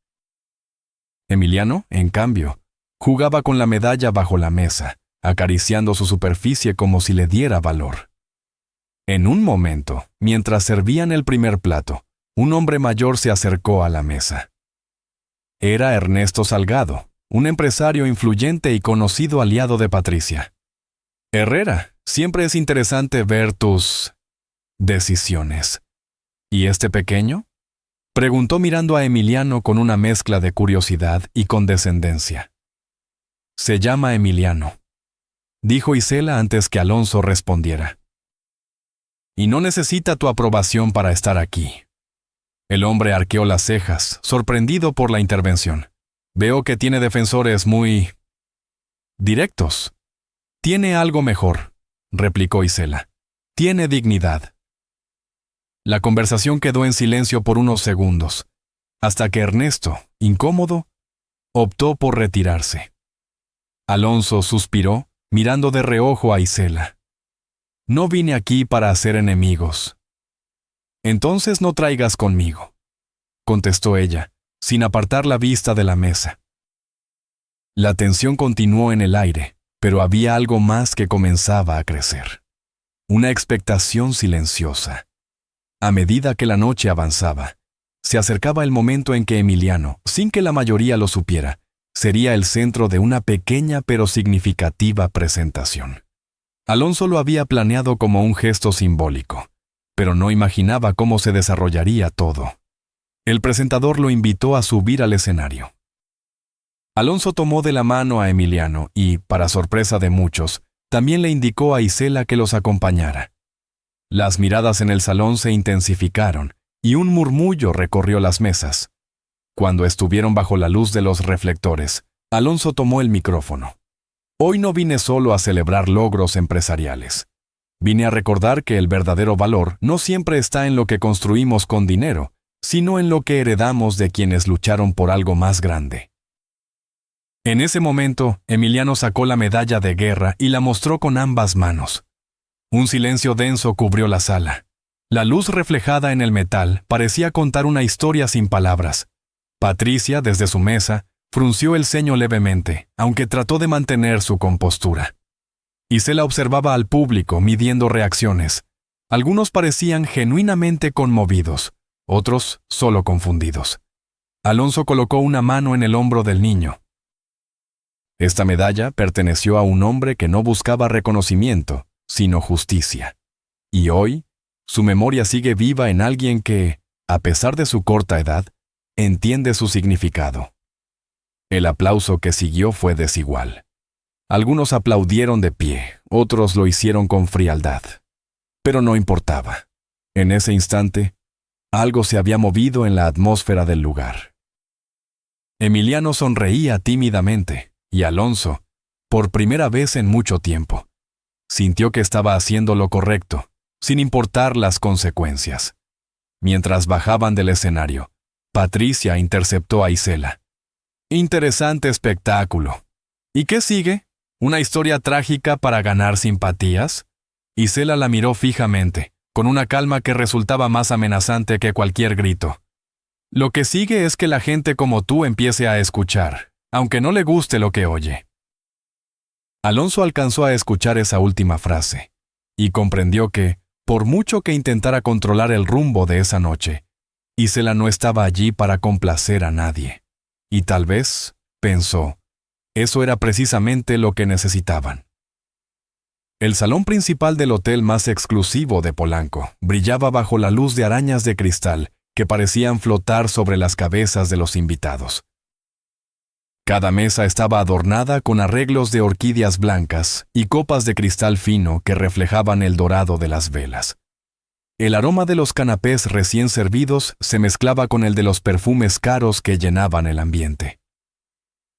Emiliano, en cambio, jugaba con la medalla bajo la mesa, acariciando su superficie como si le diera valor. En un momento, mientras servían el primer plato, un hombre mayor se acercó a la mesa. Era Ernesto Salgado, un empresario influyente y conocido aliado de Patricia. Herrera, siempre es interesante ver tus decisiones. ¿Y este pequeño? Preguntó mirando a Emiliano con una mezcla de curiosidad y condescendencia. Se llama Emiliano, dijo Isela antes que Alonso respondiera. Y no necesita tu aprobación para estar aquí. El hombre arqueó las cejas, sorprendido por la intervención. Veo que tiene defensores muy directos. Tiene algo mejor, replicó Isela. Tiene dignidad. La conversación quedó en silencio por unos segundos, hasta que Ernesto, incómodo, optó por retirarse. Alonso suspiró, mirando de reojo a Isela. No vine aquí para hacer enemigos. Entonces no traigas conmigo, contestó ella, sin apartar la vista de la mesa. La tensión continuó en el aire, pero había algo más que comenzaba a crecer. Una expectación silenciosa. A medida que la noche avanzaba, se acercaba el momento en que Emiliano, sin que la mayoría lo supiera, sería el centro de una pequeña pero significativa presentación. Alonso lo había planeado como un gesto simbólico, pero no imaginaba cómo se desarrollaría todo. El presentador lo invitó a subir al escenario. Alonso tomó de la mano a Emiliano y, para sorpresa de muchos, también le indicó a Isela que los acompañara. Las miradas en el salón se intensificaron y un murmullo recorrió las mesas. Cuando estuvieron bajo la luz de los reflectores, Alonso tomó el micrófono. Hoy no vine solo a celebrar logros empresariales. Vine a recordar que el verdadero valor no siempre está en lo que construimos con dinero, sino en lo que heredamos de quienes lucharon por algo más grande. En ese momento, Emiliano sacó la medalla de guerra y la mostró con ambas manos. Un silencio denso cubrió la sala. La luz reflejada en el metal parecía contar una historia sin palabras. Patricia, desde su mesa, frunció el ceño levemente, aunque trató de mantener su compostura. Isela observaba al público midiendo reacciones. Algunos parecían genuinamente conmovidos, otros solo confundidos. Alonso colocó una mano en el hombro del niño. Esta medalla perteneció a un hombre que no buscaba reconocimiento, sino justicia. Y hoy, su memoria sigue viva en alguien que, a pesar de su corta edad, entiende su significado. El aplauso que siguió fue desigual. Algunos aplaudieron de pie, otros lo hicieron con frialdad. Pero no importaba. En ese instante, algo se había movido en la atmósfera del lugar. Emiliano sonreía tímidamente, y Alonso, por primera vez en mucho tiempo, sintió que estaba haciendo lo correcto, sin importar las consecuencias. Mientras bajaban del escenario, Patricia interceptó a Isela. Interesante espectáculo. ¿Y qué sigue? ¿Una historia trágica para ganar simpatías? Isela la miró fijamente, con una calma que resultaba más amenazante que cualquier grito. Lo que sigue es que la gente como tú empiece a escuchar, aunque no le guste lo que oye. Alonso alcanzó a escuchar esa última frase, y comprendió que, por mucho que intentara controlar el rumbo de esa noche, Isela no estaba allí para complacer a nadie. Y tal vez, pensó, eso era precisamente lo que necesitaban. El salón principal del hotel más exclusivo de Polanco brillaba bajo la luz de arañas de cristal que parecían flotar sobre las cabezas de los invitados. Cada mesa estaba adornada con arreglos de orquídeas blancas y copas de cristal fino que reflejaban el dorado de las velas. El aroma de los canapés recién servidos se mezclaba con el de los perfumes caros que llenaban el ambiente.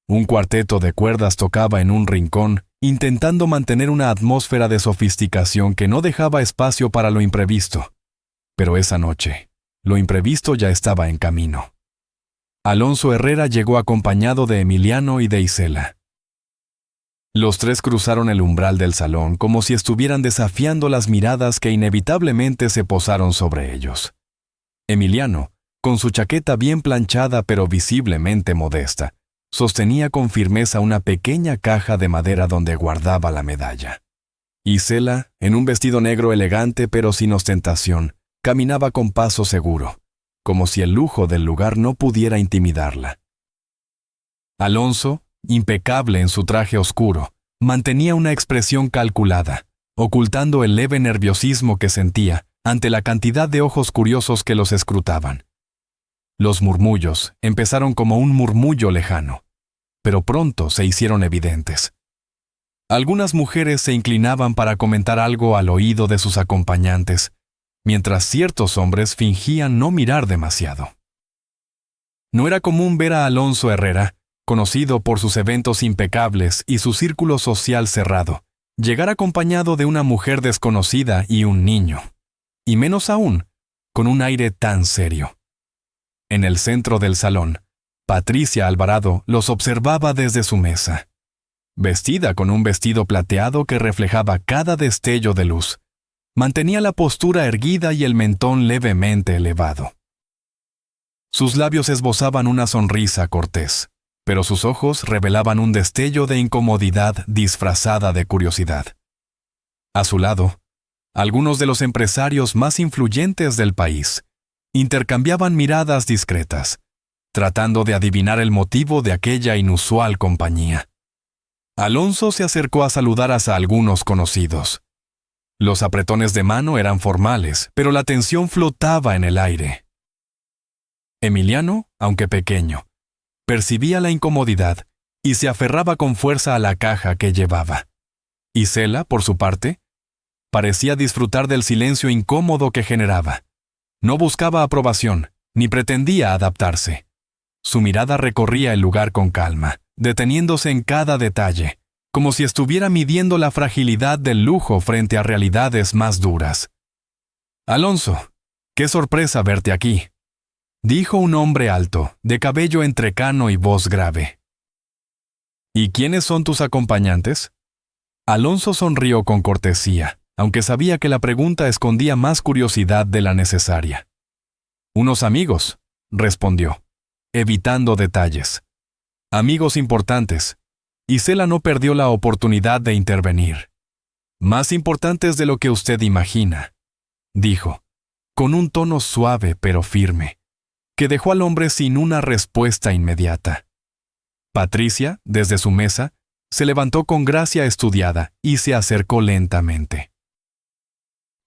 Un cuarteto de cuerdas tocaba en un rincón intentando mantener una atmósfera de sofisticación que no dejaba espacio para lo imprevisto. Pero esa noche, lo imprevisto ya estaba en camino. Alonso Herrera llegó acompañado de Emiliano y de Isela. Los tres cruzaron el umbral del salón como si estuvieran desafiando las miradas que inevitablemente se posaron sobre ellos. Emiliano, con su chaqueta bien planchada pero visiblemente modesta, sostenía con firmeza una pequeña caja de madera donde guardaba la medalla. Isela, en un vestido negro elegante pero sin ostentación, caminaba con paso seguro, como si el lujo del lugar no pudiera intimidarla. Alonso, impecable en su traje oscuro, mantenía una expresión calculada, ocultando el leve nerviosismo que sentía ante la cantidad de ojos curiosos que los escrutaban. Los murmullos empezaron como un murmullo lejano, pero pronto se hicieron evidentes. Algunas mujeres se inclinaban para comentar algo al oído de sus acompañantes, mientras ciertos hombres fingían no mirar demasiado. No era común ver a Alonso Herrera, conocido por sus eventos impecables y su círculo social cerrado, llegar acompañado de una mujer desconocida y un niño, y menos aún, con un aire tan serio. En el centro del salón, Patricia Alvarado los observaba desde su mesa. Vestida con un vestido plateado que reflejaba cada destello de luz, mantenía la postura erguida y el mentón levemente elevado. Sus labios esbozaban una sonrisa cortés, pero sus ojos revelaban un destello de incomodidad disfrazada de curiosidad. A su lado, algunos de los empresarios más influyentes del país intercambiaban miradas discretas, tratando de adivinar el motivo de aquella inusual compañía. Alonso se acercó a saludar a algunos conocidos. Los apretones de mano eran formales, pero la tensión flotaba en el aire. Emiliano, aunque pequeño, percibía la incomodidad y se aferraba con fuerza a la caja que llevaba. Isela, por su parte, parecía disfrutar del silencio incómodo que generaba. No buscaba aprobación, ni pretendía adaptarse. Su mirada recorría el lugar con calma, deteniéndose en cada detalle, como si estuviera midiendo la fragilidad del lujo frente a realidades más duras. «Alonso, qué sorpresa verte aquí», dijo un hombre alto, de cabello entrecano y voz grave. «¿Y quiénes son tus acompañantes?» Alonso sonrió con cortesía, aunque sabía que la pregunta escondía más curiosidad de la necesaria. «Unos amigos», respondió, evitando detalles. «Amigos importantes». Isela no perdió la oportunidad de intervenir. «Más importantes de lo que usted imagina», dijo, con un tono suave pero firme, que dejó al hombre sin una respuesta inmediata. Patricia, desde su mesa, se levantó con gracia estudiada y se acercó lentamente.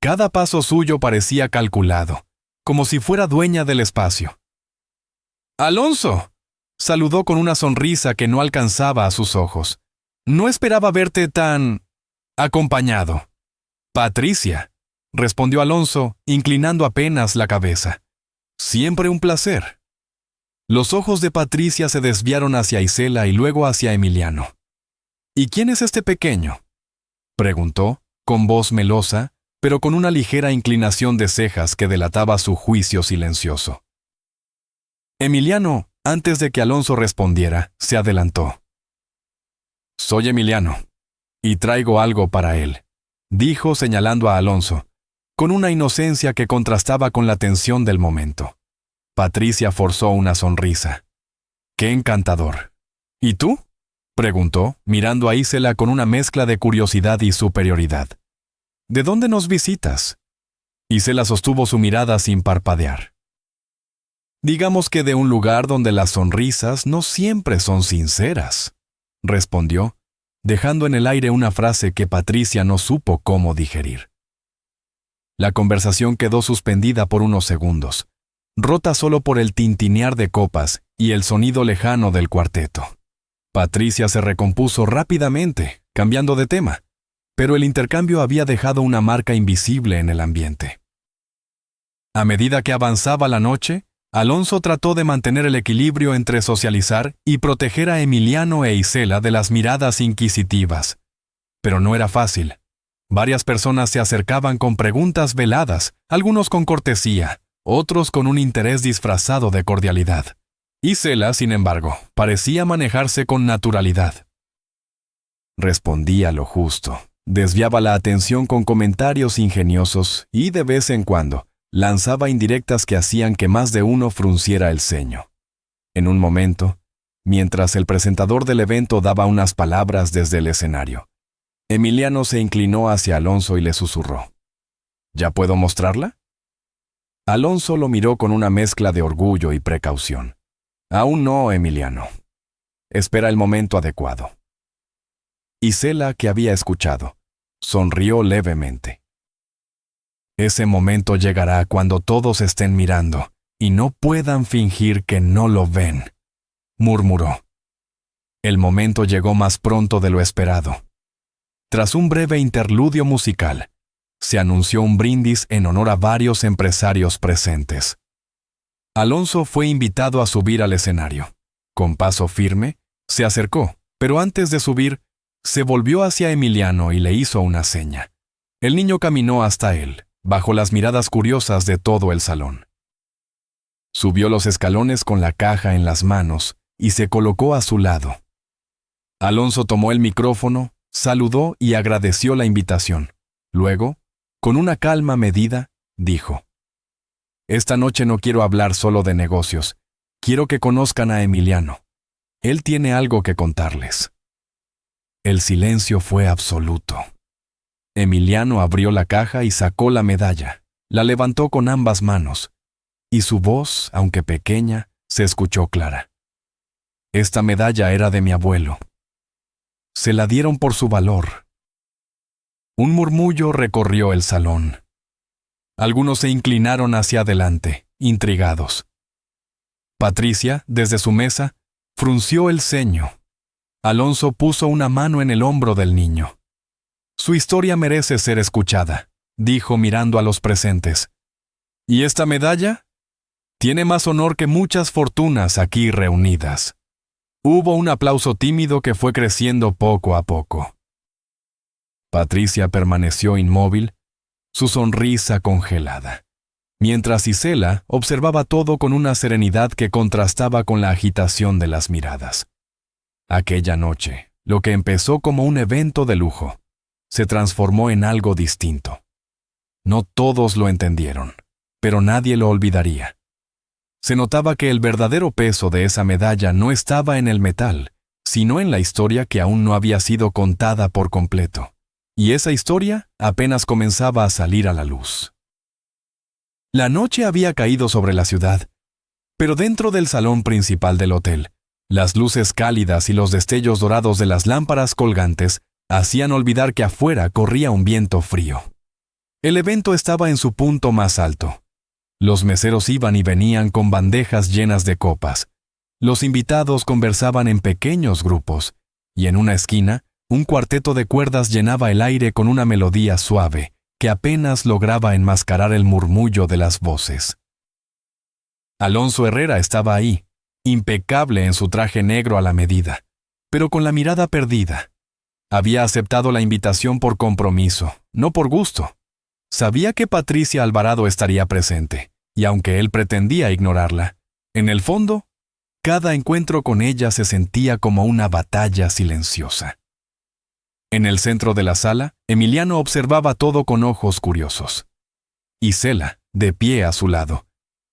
Cada paso suyo parecía calculado, como si fuera dueña del espacio. «¡Alonso!», saludó con una sonrisa que no alcanzaba a sus ojos. «No esperaba verte tan acompañado». «Patricia», respondió Alonso, inclinando apenas la cabeza. «Siempre un placer». Los ojos de Patricia se desviaron hacia Isela y luego hacia Emiliano. «¿Y quién es este pequeño?», preguntó, con voz melosa, pero con una ligera inclinación de cejas que delataba su juicio silencioso. Emiliano, antes de que Alonso respondiera, se adelantó. «Soy Emiliano, y traigo algo para él», dijo señalando a Alonso, con una inocencia que contrastaba con la tensión del momento. Patricia forzó una sonrisa. «¡Qué encantador!» «¿Y tú?», preguntó, mirando a Isela con una mezcla de curiosidad y superioridad. «¿De dónde nos visitas?». Isela sostuvo su mirada sin parpadear. «Digamos que de un lugar donde las sonrisas no siempre son sinceras», respondió, dejando en el aire una frase que Patricia no supo cómo digerir. La conversación quedó suspendida por unos segundos, rota solo por el tintinear de copas y el sonido lejano del cuarteto. Patricia se recompuso rápidamente, cambiando de tema, pero el intercambio había dejado una marca invisible en el ambiente. A medida que avanzaba la noche, Alonso trató de mantener el equilibrio entre socializar y proteger a Emiliano e Isela de las miradas inquisitivas, Pero no era fácil. Varias personas se acercaban con preguntas veladas, algunos con cortesía, otros con un interés disfrazado de cordialidad. Isela, sin embargo, parecía manejarse con naturalidad. Respondía lo justo, desviaba la atención con comentarios ingeniosos y, de vez en cuando, lanzaba indirectas que hacían que más de uno frunciera el ceño. En un momento, mientras el presentador del evento daba unas palabras desde el escenario, Emiliano se inclinó hacia Alonso y le susurró: ¿Ya puedo mostrarla? Alonso lo miró con una mezcla de orgullo y precaución. Aún no, Emiliano. Espera el momento adecuado. Isela, que había escuchado, sonrió levemente. Ese momento llegará cuando todos estén mirando y no puedan fingir que no lo ven, murmuró. El momento llegó más pronto de lo esperado. Tras un breve interludio musical, se anunció un brindis en honor a varios empresarios presentes. Alonso fue invitado a subir al escenario. Con paso firme, se acercó, pero antes de subir, se volvió hacia Emiliano y le hizo una seña. El niño caminó hasta él, bajo las miradas curiosas de todo el salón. Subió los escalones con la caja en las manos y se colocó a su lado. Alonso tomó el micrófono, saludó y agradeció la invitación. Luego, con una calma medida, dijo: Esta noche no quiero hablar solo de negocios. Quiero que conozcan a Emiliano. Él tiene algo que contarles. El silencio fue absoluto. Emiliano abrió la caja y sacó la medalla. La levantó con ambas manos, y su voz, aunque pequeña, se escuchó clara. Esta medalla era de mi abuelo. Se la dieron por su valor. Un murmullo recorrió el salón. Algunos se inclinaron hacia adelante, intrigados. Patricia, desde su mesa, frunció el ceño. Alonso puso una mano en el hombro del niño. Su historia merece ser escuchada, dijo mirando a los presentes. ¿Y esta medalla? Tiene más honor que muchas fortunas aquí reunidas. Hubo un aplauso tímido que fue creciendo poco a poco. Patricia permaneció inmóvil, su sonrisa congelada, mientras Isela observaba todo con una serenidad que contrastaba con la agitación de las miradas. Aquella noche, lo que empezó como un evento de lujo, se transformó en algo distinto. No todos lo entendieron, pero nadie lo olvidaría. Se notaba que el verdadero peso de esa medalla no estaba en el metal, sino en la historia que aún no había sido contada por completo. Y esa historia apenas comenzaba a salir a la luz. La noche había caído sobre la ciudad, pero dentro del salón principal del hotel, las luces cálidas y los destellos dorados de las lámparas colgantes hacían olvidar que afuera corría un viento frío. El evento estaba en su punto más alto. Los meseros iban y venían con bandejas llenas de copas. Los invitados conversaban en pequeños grupos, y en una esquina, un cuarteto de cuerdas llenaba el aire con una melodía suave que apenas lograba enmascarar el murmullo de las voces. Alonso Herrera estaba ahí, impecable en su traje negro a la medida, pero con la mirada perdida. Había aceptado la invitación por compromiso, no por gusto. Sabía que Patricia Alvarado estaría presente, y aunque él pretendía ignorarla, en el fondo, cada encuentro con ella se sentía como una batalla silenciosa. En el centro de la sala, Emiliano observaba todo con ojos curiosos. Isela, de pie a su lado,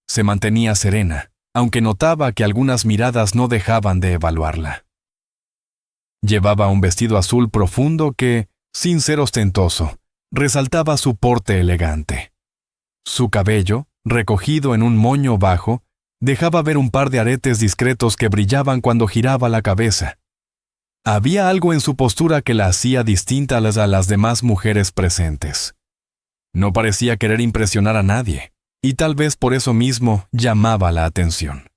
se mantenía serena, aunque notaba que algunas miradas no dejaban de evaluarla. Llevaba un vestido azul profundo que, sin ser ostentoso, resaltaba su porte elegante. Su cabello, recogido en un moño bajo, dejaba ver un par de aretes discretos que brillaban cuando giraba la cabeza. Había algo en su postura que la hacía distinta a las demás mujeres presentes. No parecía querer impresionar a nadie, y tal vez por eso mismo llamaba la atención.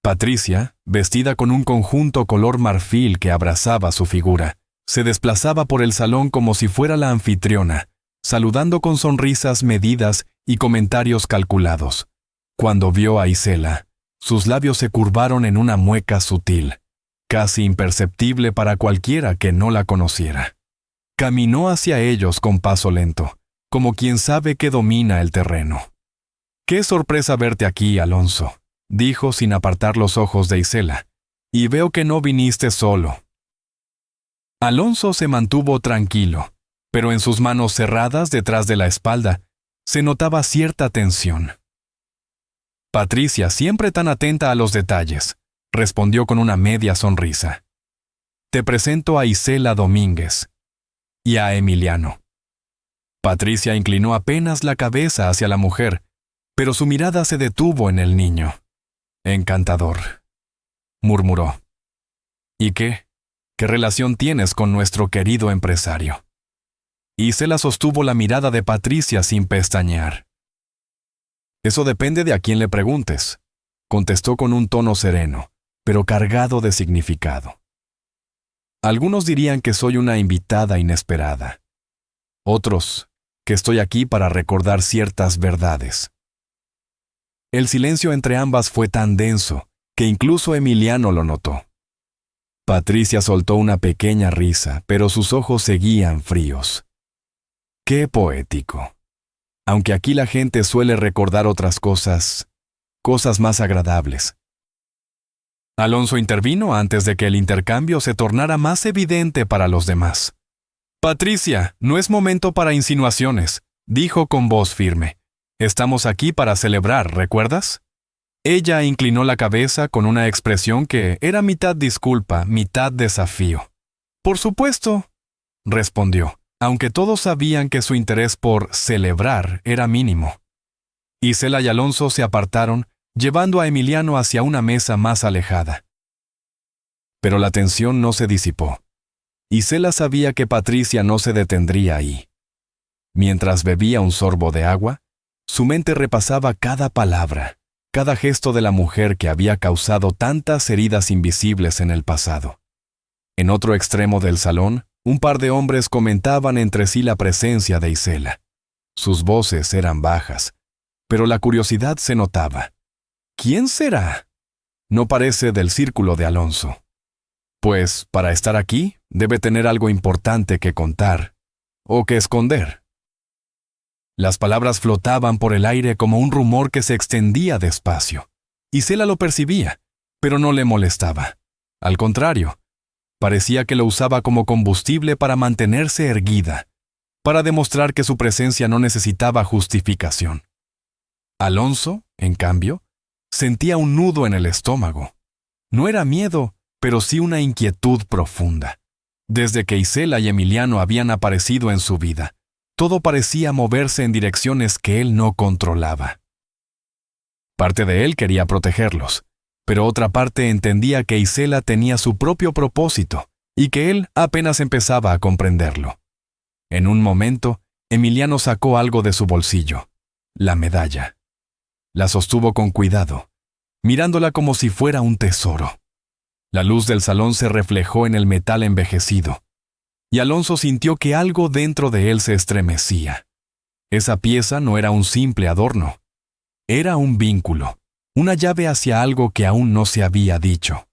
Patricia, vestida con un conjunto color marfil que abrazaba su figura, se desplazaba por el salón como si fuera la anfitriona, saludando con sonrisas medidas y comentarios calculados. Cuando vio a Isela, sus labios se curvaron en una mueca sutil, casi imperceptible para cualquiera que no la conociera. caminó hacia ellos con paso lento, como quien sabe que domina el terreno. «Qué sorpresa verte aquí, Alonso», dijo sin apartar los ojos de Isela, «y veo que no viniste solo». Alonso se mantuvo tranquilo, pero en sus manos cerradas detrás de la espalda se notaba cierta tensión. «Patricia, siempre tan atenta a los detalles», respondió con una media sonrisa. «Te presento a Isela Domínguez y a Emiliano». Patricia inclinó apenas la cabeza hacia la mujer, pero su mirada se detuvo en el niño. «Encantador», murmuró. «¿Y qué? ¿Qué relación tienes con nuestro querido empresario?» Isela sostuvo la mirada de Patricia sin pestañear. «Eso depende de a quién le preguntes», contestó con un tono sereno, pero cargado de significado. «Algunos dirían que soy una invitada inesperada. Otros, que estoy aquí para recordar ciertas verdades». El silencio entre ambas fue tan denso que incluso Emiliano lo notó. Patricia soltó una pequeña risa, pero sus ojos seguían fríos. ¡Qué poético! Aunque aquí la gente suele recordar otras cosas más agradables. Alonso intervino antes de que el intercambio se tornara más evidente para los demás. «Patricia, no es momento para insinuaciones», dijo con voz firme. «Estamos aquí para celebrar, ¿recuerdas?» Ella inclinó la cabeza con una expresión que era mitad disculpa, mitad desafío. «Por supuesto», respondió, aunque todos sabían que su interés por celebrar era mínimo. Isela y Alonso se apartaron, llevando a Emiliano hacia una mesa más alejada. Pero la tensión no se disipó. Isela sabía que Patricia no se detendría ahí. Mientras bebía un sorbo de agua, su mente repasaba cada palabra, cada gesto de la mujer que había causado tantas heridas invisibles en el pasado. En otro extremo del salón, un par de hombres comentaban entre sí la presencia de Isela. Sus voces eran bajas, pero la curiosidad se notaba. ¿Quién será? No parece del círculo de Alonso. Pues, para estar aquí, debe tener algo importante que contar, o que esconder. Las palabras flotaban por el aire como un rumor que se extendía despacio. Isela lo percibía, pero no le molestaba. Al contrario, parecía que lo usaba como combustible para mantenerse erguida, para demostrar que su presencia no necesitaba justificación. Alonso, en cambio, sentía un nudo en el estómago. No era miedo, pero sí una inquietud profunda. Desde que Isela y Emiliano habían aparecido en su vida, todo parecía moverse en direcciones que él no controlaba. Parte de él quería protegerlos, pero otra parte entendía que Isela tenía su propio propósito y que él apenas empezaba a comprenderlo. En un momento, Emiliano sacó algo de su bolsillo, la medalla. La sostuvo con cuidado, mirándola como si fuera un tesoro. La luz del salón se reflejó en el metal envejecido, y Alonso sintió que algo dentro de él se estremecía. Esa pieza no era un simple adorno. Era un vínculo, una llave hacia algo que aún no se había dicho.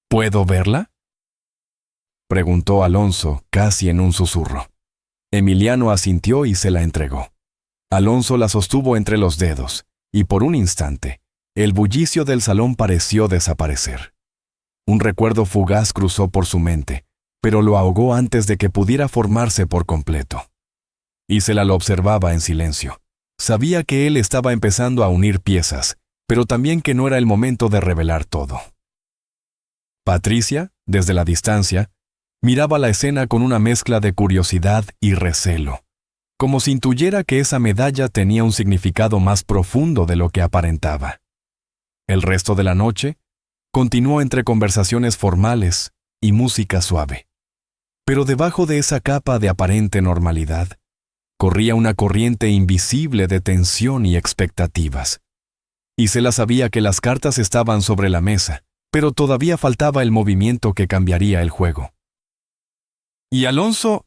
¿Puedo verla?, preguntó Alonso, casi en un susurro. Emiliano asintió y se la entregó. Alonso la sostuvo entre los dedos, y por un instante, el bullicio del salón pareció desaparecer. Un recuerdo fugaz cruzó por su mente, pero lo ahogó antes de que pudiera formarse por completo. Isela lo observaba en silencio. Sabía que él estaba empezando a unir piezas, pero también que no era el momento de revelar todo. Patricia, desde la distancia, miraba la escena con una mezcla de curiosidad y recelo, como si intuyera que esa medalla tenía un significado más profundo de lo que aparentaba. El resto de la noche continuó entre conversaciones formales y música suave. Pero debajo de esa capa de aparente normalidad, corría una corriente invisible de tensión y expectativas. Isela sabía que las cartas estaban sobre la mesa, pero todavía faltaba el movimiento que cambiaría el juego. Y Alonso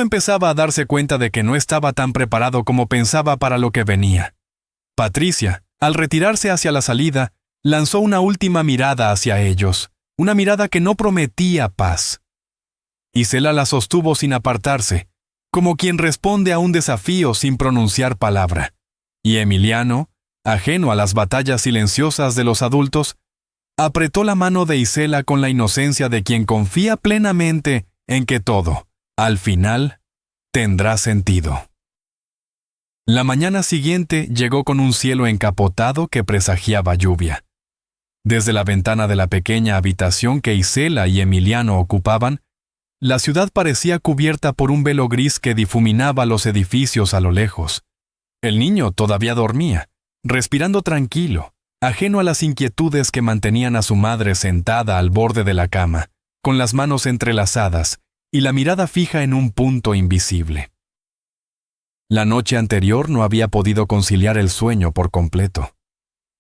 empezaba a darse cuenta de que no estaba tan preparado como pensaba para lo que venía. Patricia, al retirarse hacia la salida, lanzó una última mirada hacia ellos, una mirada que no prometía paz. Isela la sostuvo sin apartarse, como quien responde a un desafío sin pronunciar palabra. Y Emiliano, ajeno a las batallas silenciosas de los adultos, apretó la mano de Isela con la inocencia de quien confía plenamente en que todo, al final, tendrá sentido. La mañana siguiente llegó con un cielo encapotado que presagiaba lluvia. Desde la ventana de la pequeña habitación que Isela y Emiliano ocupaban, la ciudad parecía cubierta por un velo gris que difuminaba los edificios a lo lejos. El niño todavía dormía, respirando tranquilo, ajeno a las inquietudes que mantenían a su madre sentada al borde de la cama, con las manos entrelazadas y la mirada fija en un punto invisible. La noche anterior no había podido conciliar el sueño por completo.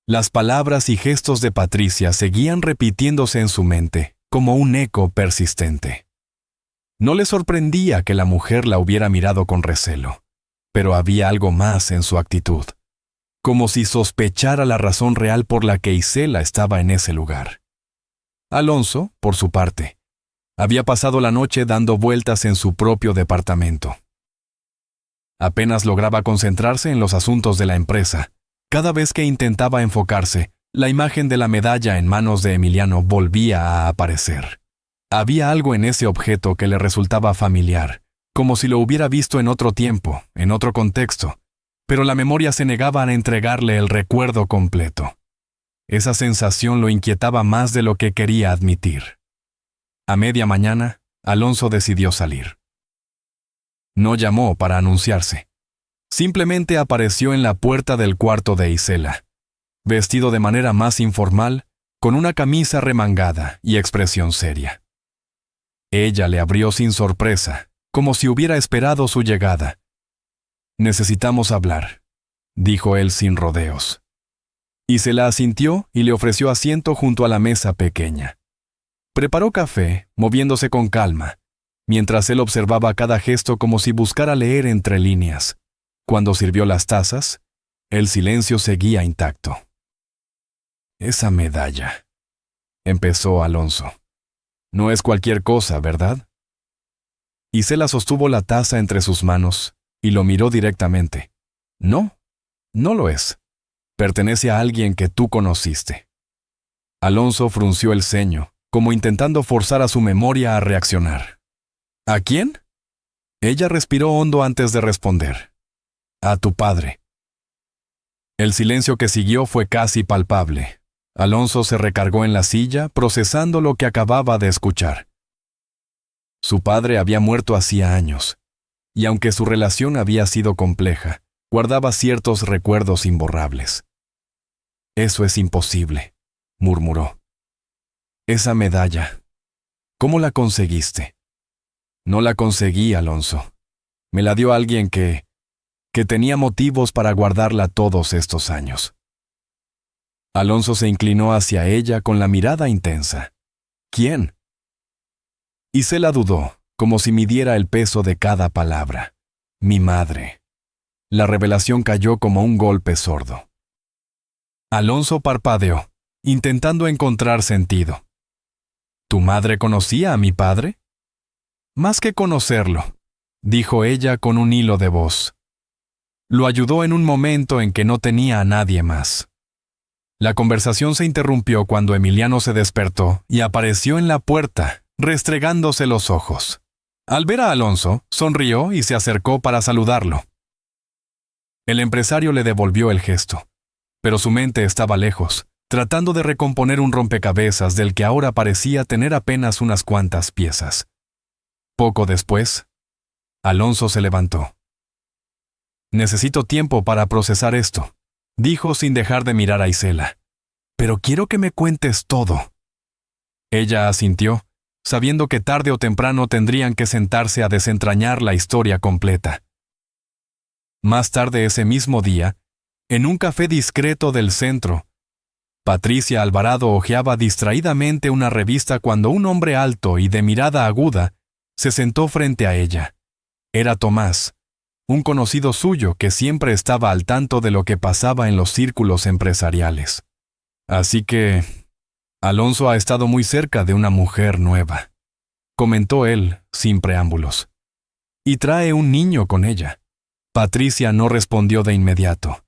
Las palabras y gestos de Patricia seguían repitiéndose en su mente, como un eco persistente. No le sorprendía que la mujer la hubiera mirado con recelo, pero había algo más en su actitud, como si sospechara la razón real por la que Isela estaba en ese lugar. Alonso, por su parte, había pasado la noche dando vueltas en su propio departamento. Apenas lograba concentrarse en los asuntos de la empresa. Cada vez que intentaba enfocarse, la imagen de la medalla en manos de Emiliano volvía a aparecer. Había algo en ese objeto que le resultaba familiar, como si lo hubiera visto en otro tiempo, en otro contexto, pero la memoria se negaba a entregarle el recuerdo completo. Esa sensación lo inquietaba más de lo que quería admitir. A media mañana, Alonso decidió salir. No llamó para anunciarse. Simplemente apareció en la puerta del cuarto de Isela, vestido de manera más informal, con una camisa remangada y expresión seria. Ella le abrió sin sorpresa, como si hubiera esperado su llegada. «Necesitamos hablar», dijo él sin rodeos. Isela asintió y le ofreció asiento junto a la mesa pequeña. Preparó café, moviéndose con calma, mientras él observaba cada gesto como si buscara leer entre líneas. Cuando sirvió las tazas, el silencio seguía intacto. «Esa medalla», empezó Alonso. «No es cualquier cosa, ¿verdad?» Isela sostuvo la taza entre sus manos y lo miró directamente. «No, no lo es. Pertenece a alguien que tú conociste». Alonso frunció el ceño, como intentando forzar a su memoria a reaccionar. «¿A quién?» Ella respiró hondo antes de responder. «A tu padre». El silencio que siguió fue casi palpable. Alonso se recargó en la silla, procesando lo que acababa de escuchar. Su padre había muerto hacía años, y aunque su relación había sido compleja, guardaba ciertos recuerdos imborrables. «Eso es imposible», murmuró. «Esa medalla, ¿cómo la conseguiste?» «No la conseguí, Alonso. Me la dio alguien que tenía motivos para guardarla todos estos años». Alonso se inclinó hacia ella con la mirada intensa. «¿Quién?» Isela dudó, como si midiera el peso de cada palabra. «Mi madre». La revelación cayó como un golpe sordo. Alonso parpadeó, intentando encontrar sentido. «¿Tu madre conocía a mi padre?» «Más que conocerlo», dijo ella con un hilo de voz. «Lo ayudó en un momento en que no tenía a nadie más». La conversación se interrumpió cuando Emiliano se despertó y apareció en la puerta, restregándose los ojos. Al ver a Alonso, sonrió y se acercó para saludarlo. El empresario le devolvió el gesto, pero su mente estaba lejos, tratando de recomponer un rompecabezas del que ahora parecía tener apenas unas cuantas piezas. Poco después, Alonso se levantó. «Necesito tiempo para procesar esto», dijo sin dejar de mirar a Isela. «Pero quiero que me cuentes todo». Ella asintió, sabiendo que tarde o temprano tendrían que sentarse a desentrañar la historia completa. Más tarde ese mismo día, en un café discreto del centro, Patricia Alvarado hojeaba distraídamente una revista cuando un hombre alto y de mirada aguda se sentó frente a ella. Era Tomás, un conocido suyo que siempre estaba al tanto de lo que pasaba en los círculos empresariales. «Así que Alonso ha estado muy cerca de una mujer nueva», comentó él, sin preámbulos. Y trae un niño con ella. Patricia no respondió de inmediato.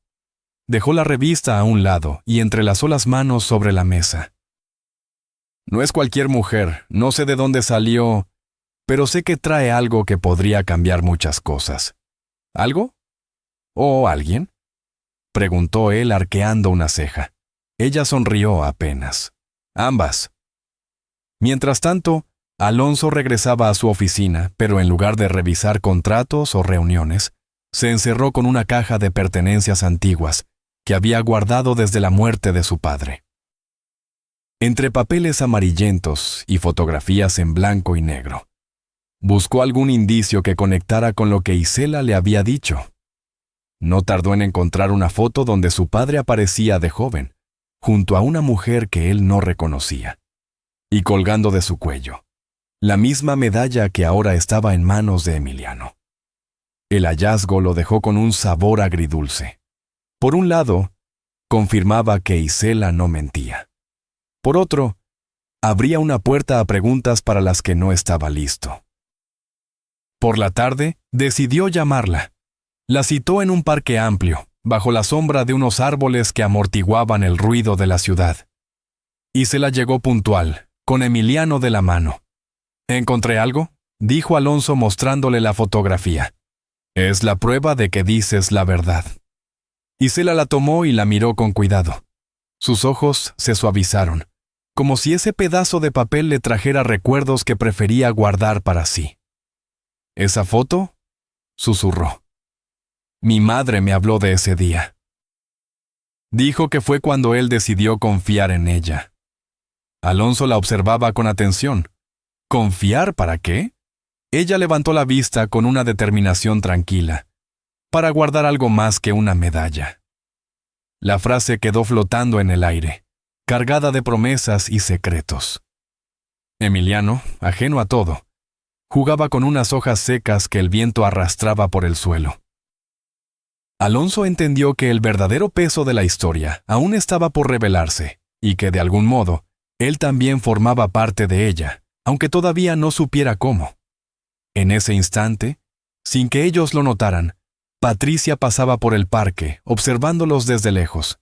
Dejó la revista a un lado y entrelazó las manos sobre la mesa. No es cualquier mujer, no sé de dónde salió, pero sé que trae algo que podría cambiar muchas cosas. ¿Algo? ¿O alguien? Preguntó él arqueando una ceja. Ella sonrió apenas. Ambas. Mientras tanto, Alonso regresaba a su oficina, pero en lugar de revisar contratos o reuniones, se encerró con una caja de pertenencias antiguas que había guardado desde la muerte de su padre. Entre papeles amarillentos y fotografías en blanco y negro, buscó algún indicio que conectara con lo que Isela le había dicho. No tardó en encontrar una foto donde su padre aparecía de joven, junto a una mujer que él no reconocía, y colgando de su cuello, la misma medalla que ahora estaba en manos de Emiliano. El hallazgo lo dejó con un sabor agridulce. Por un lado, confirmaba que Isela no mentía. Por otro, abría una puerta a preguntas para las que no estaba listo. Por la tarde, decidió llamarla. La citó en un parque amplio, bajo la sombra de unos árboles que amortiguaban el ruido de la ciudad. Isela llegó puntual, con Emiliano de la mano. ¿Encontré algo?, dijo Alonso mostrándole la fotografía. Es la prueba de que dices la verdad. Isela la tomó y la miró con cuidado. Sus ojos se suavizaron, como si ese pedazo de papel le trajera recuerdos que prefería guardar para sí. ¿Esa foto?, susurró. Mi madre me habló de ese día. Dijo que fue cuando él decidió confiar en ella. Alonso la observaba con atención. ¿Confiar para qué? Ella levantó la vista con una determinación tranquila, para guardar algo más que una medalla. La frase quedó flotando en el aire, cargada de promesas y secretos. Emiliano, ajeno a todo, jugaba con unas hojas secas que el viento arrastraba por el suelo. Alonso entendió que el verdadero peso de la historia aún estaba por revelarse, y que de algún modo, él también formaba parte de ella, aunque todavía no supiera cómo. En ese instante, sin que ellos lo notaran, Patricia pasaba por el parque, observándolos desde lejos.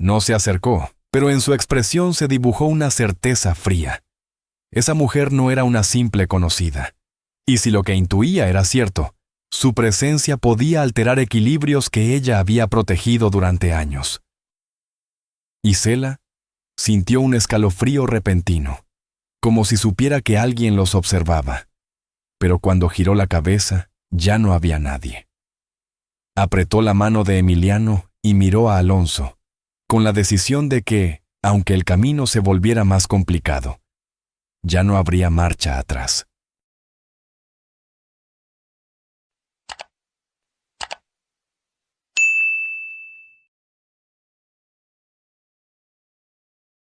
No se acercó, pero en su expresión se dibujó una certeza fría. Esa mujer no era una simple conocida. Y si lo que intuía era cierto, su presencia podía alterar equilibrios que ella había protegido durante años. Isela sintió un escalofrío repentino, como si supiera que alguien los observaba. Pero cuando giró la cabeza, ya no había nadie. Apretó la mano de Emiliano y miró a Alonso, con la decisión de que, aunque el camino se volviera más complicado, ya no habría marcha atrás.